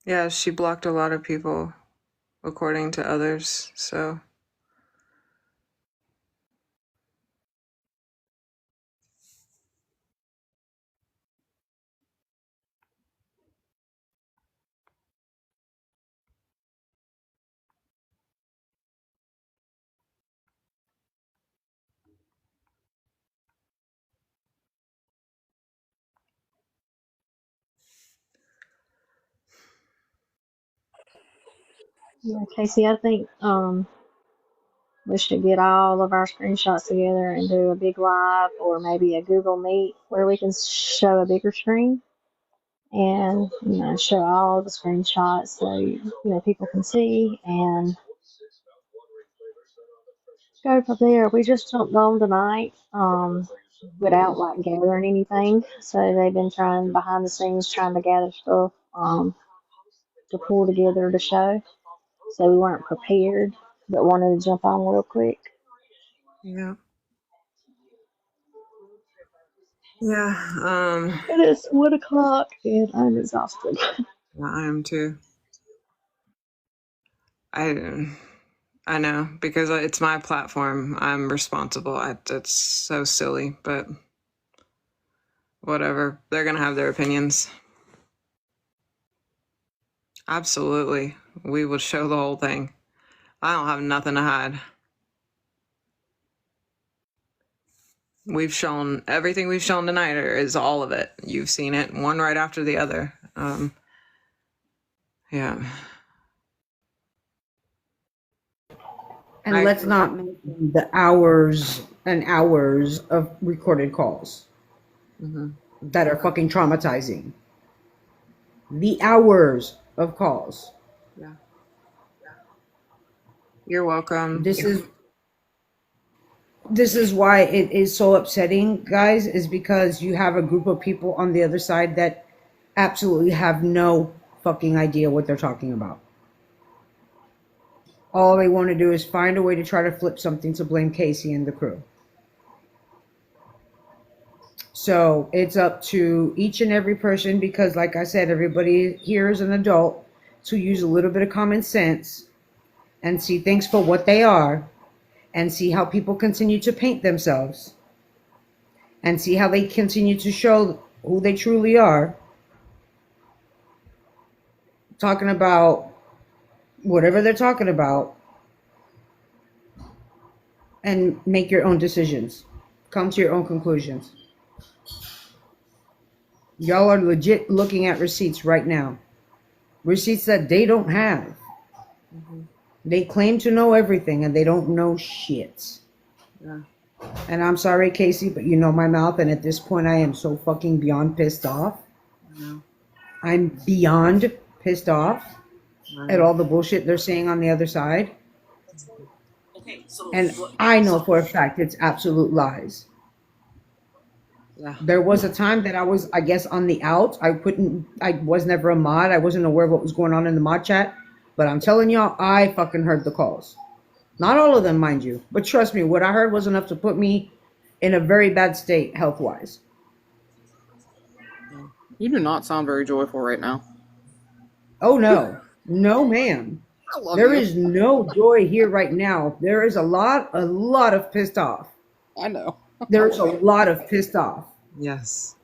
yeah, she blocked a lot of people, according to others. So Yeah, Casey, I think we should get all of our screenshots together and do a big live or maybe a Google Meet where we can show a bigger screen and show all the screenshots so people can see and go from there. We just jumped on tonight without like gathering anything, so they've been trying behind the scenes trying to gather stuff to pull together to show. So we weren't prepared, but wanted to jump on real quick. yeah, yeah. It is 1 o'clock and I'm exhausted. I am too. I know, because it's my platform. I'm responsible. It's so silly, but whatever. They're gonna have their opinions. Absolutely, we will show the whole thing. I don't have nothing to hide. We've shown everything we've shown tonight, is all of it. You've seen it, one right after the other. Yeah. And let's not mention the hours and hours of recorded calls that are fucking traumatizing. The hours of calls. Yeah. You're welcome. This is why it is so upsetting, guys, is because you have a group of people on the other side that absolutely have no fucking idea what they're talking about. All they want to do is find a way to try to flip something to blame Casey and the crew. So it's up to each and every person, because like I said, everybody here is an adult, to use a little bit of common sense and see things for what they are and see how people continue to paint themselves and see how they continue to show who they truly are. Talking about whatever they're talking about and make your own decisions. Come to your own conclusions. Y'all are legit looking at receipts right now. Receipts that they don't have. They claim to know everything and they don't know shit. Yeah. And I'm sorry, Casey, but you know my mouth, and at this point I am so fucking beyond pissed off. I'm beyond pissed off at all the bullshit they're saying on the other side. And I know for a fact it's absolute lies. Yeah. There was a time that I was, I guess, on the out. I was never a mod. I wasn't aware of what was going on in the mod chat. But I'm telling y'all, I fucking heard the calls. Not all of them, mind you. But trust me, what I heard was enough to put me in a very bad state health-wise. You do not sound very joyful right now. Oh, no. No, ma'am. I love There you. is no joy here right now. There is a lot of pissed off. I know. There's a lot of pissed off. Yes.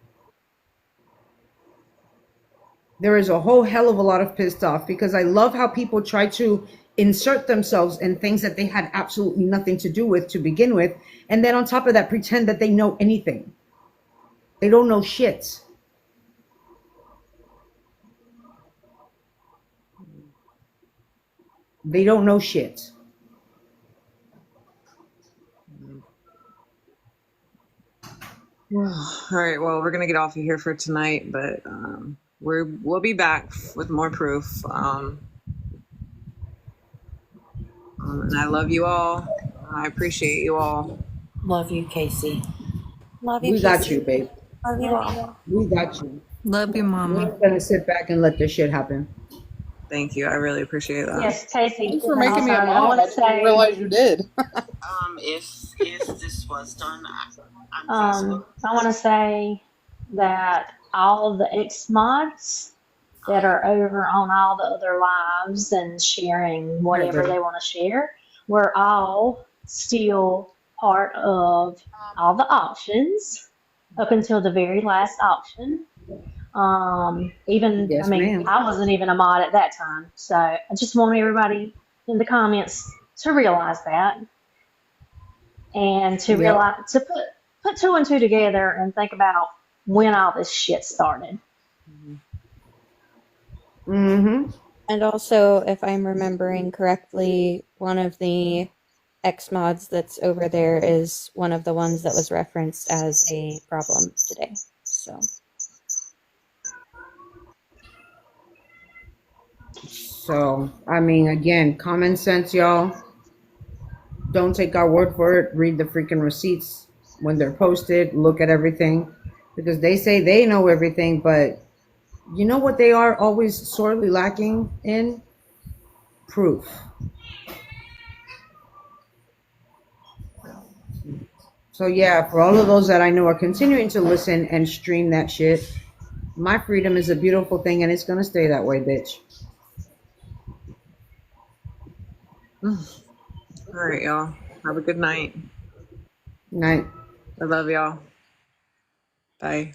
There is a whole hell of a lot of pissed off because I love how people try to insert themselves in things that they had absolutely nothing to do with to begin with. And then on top of that, pretend that they know anything. They don't know shit. They don't know shit. All right. Well, we're gonna get off of here for tonight, but we'll be back with more proof. And I love you all. I appreciate you all. Love you, Casey. Love you, We got Casey. you, babe. Love you all. We got you. Love you, We Mama. ain't gonna sit back and let this shit happen. Thank you. I really appreciate that. Yes, Casey. Thanks for And making also, me a I mod. want I to didn't even say, realize you did. If this was done on Facebook. I want to say that all of the ex mods that are over on all the other lives and sharing Right, whatever baby. they want to share, we're all still part of all the auctions up until the very last auction. Even, I Yes, mean, ma'am. I wasn't even a mod at that time. So I just want everybody in the comments to realize that and to Yep. realize, to put two and two together and think about when all this shit started. Mm-hmm. And also, if I'm remembering correctly, one of the X mods that's over there is one of the ones that was referenced as a problem today. So, So, I mean, again, common sense, y'all. Don't take our word for it. Read the freaking receipts when they're posted. Look at everything. Because they say they know everything, but you know what they are always sorely lacking in? Proof. So, yeah, for all of those that I know are continuing to listen and stream that shit, my freedom is a beautiful thing and it's going to stay that way, bitch. All right, y'all. Have a good night. Night. I love y'all. Bye.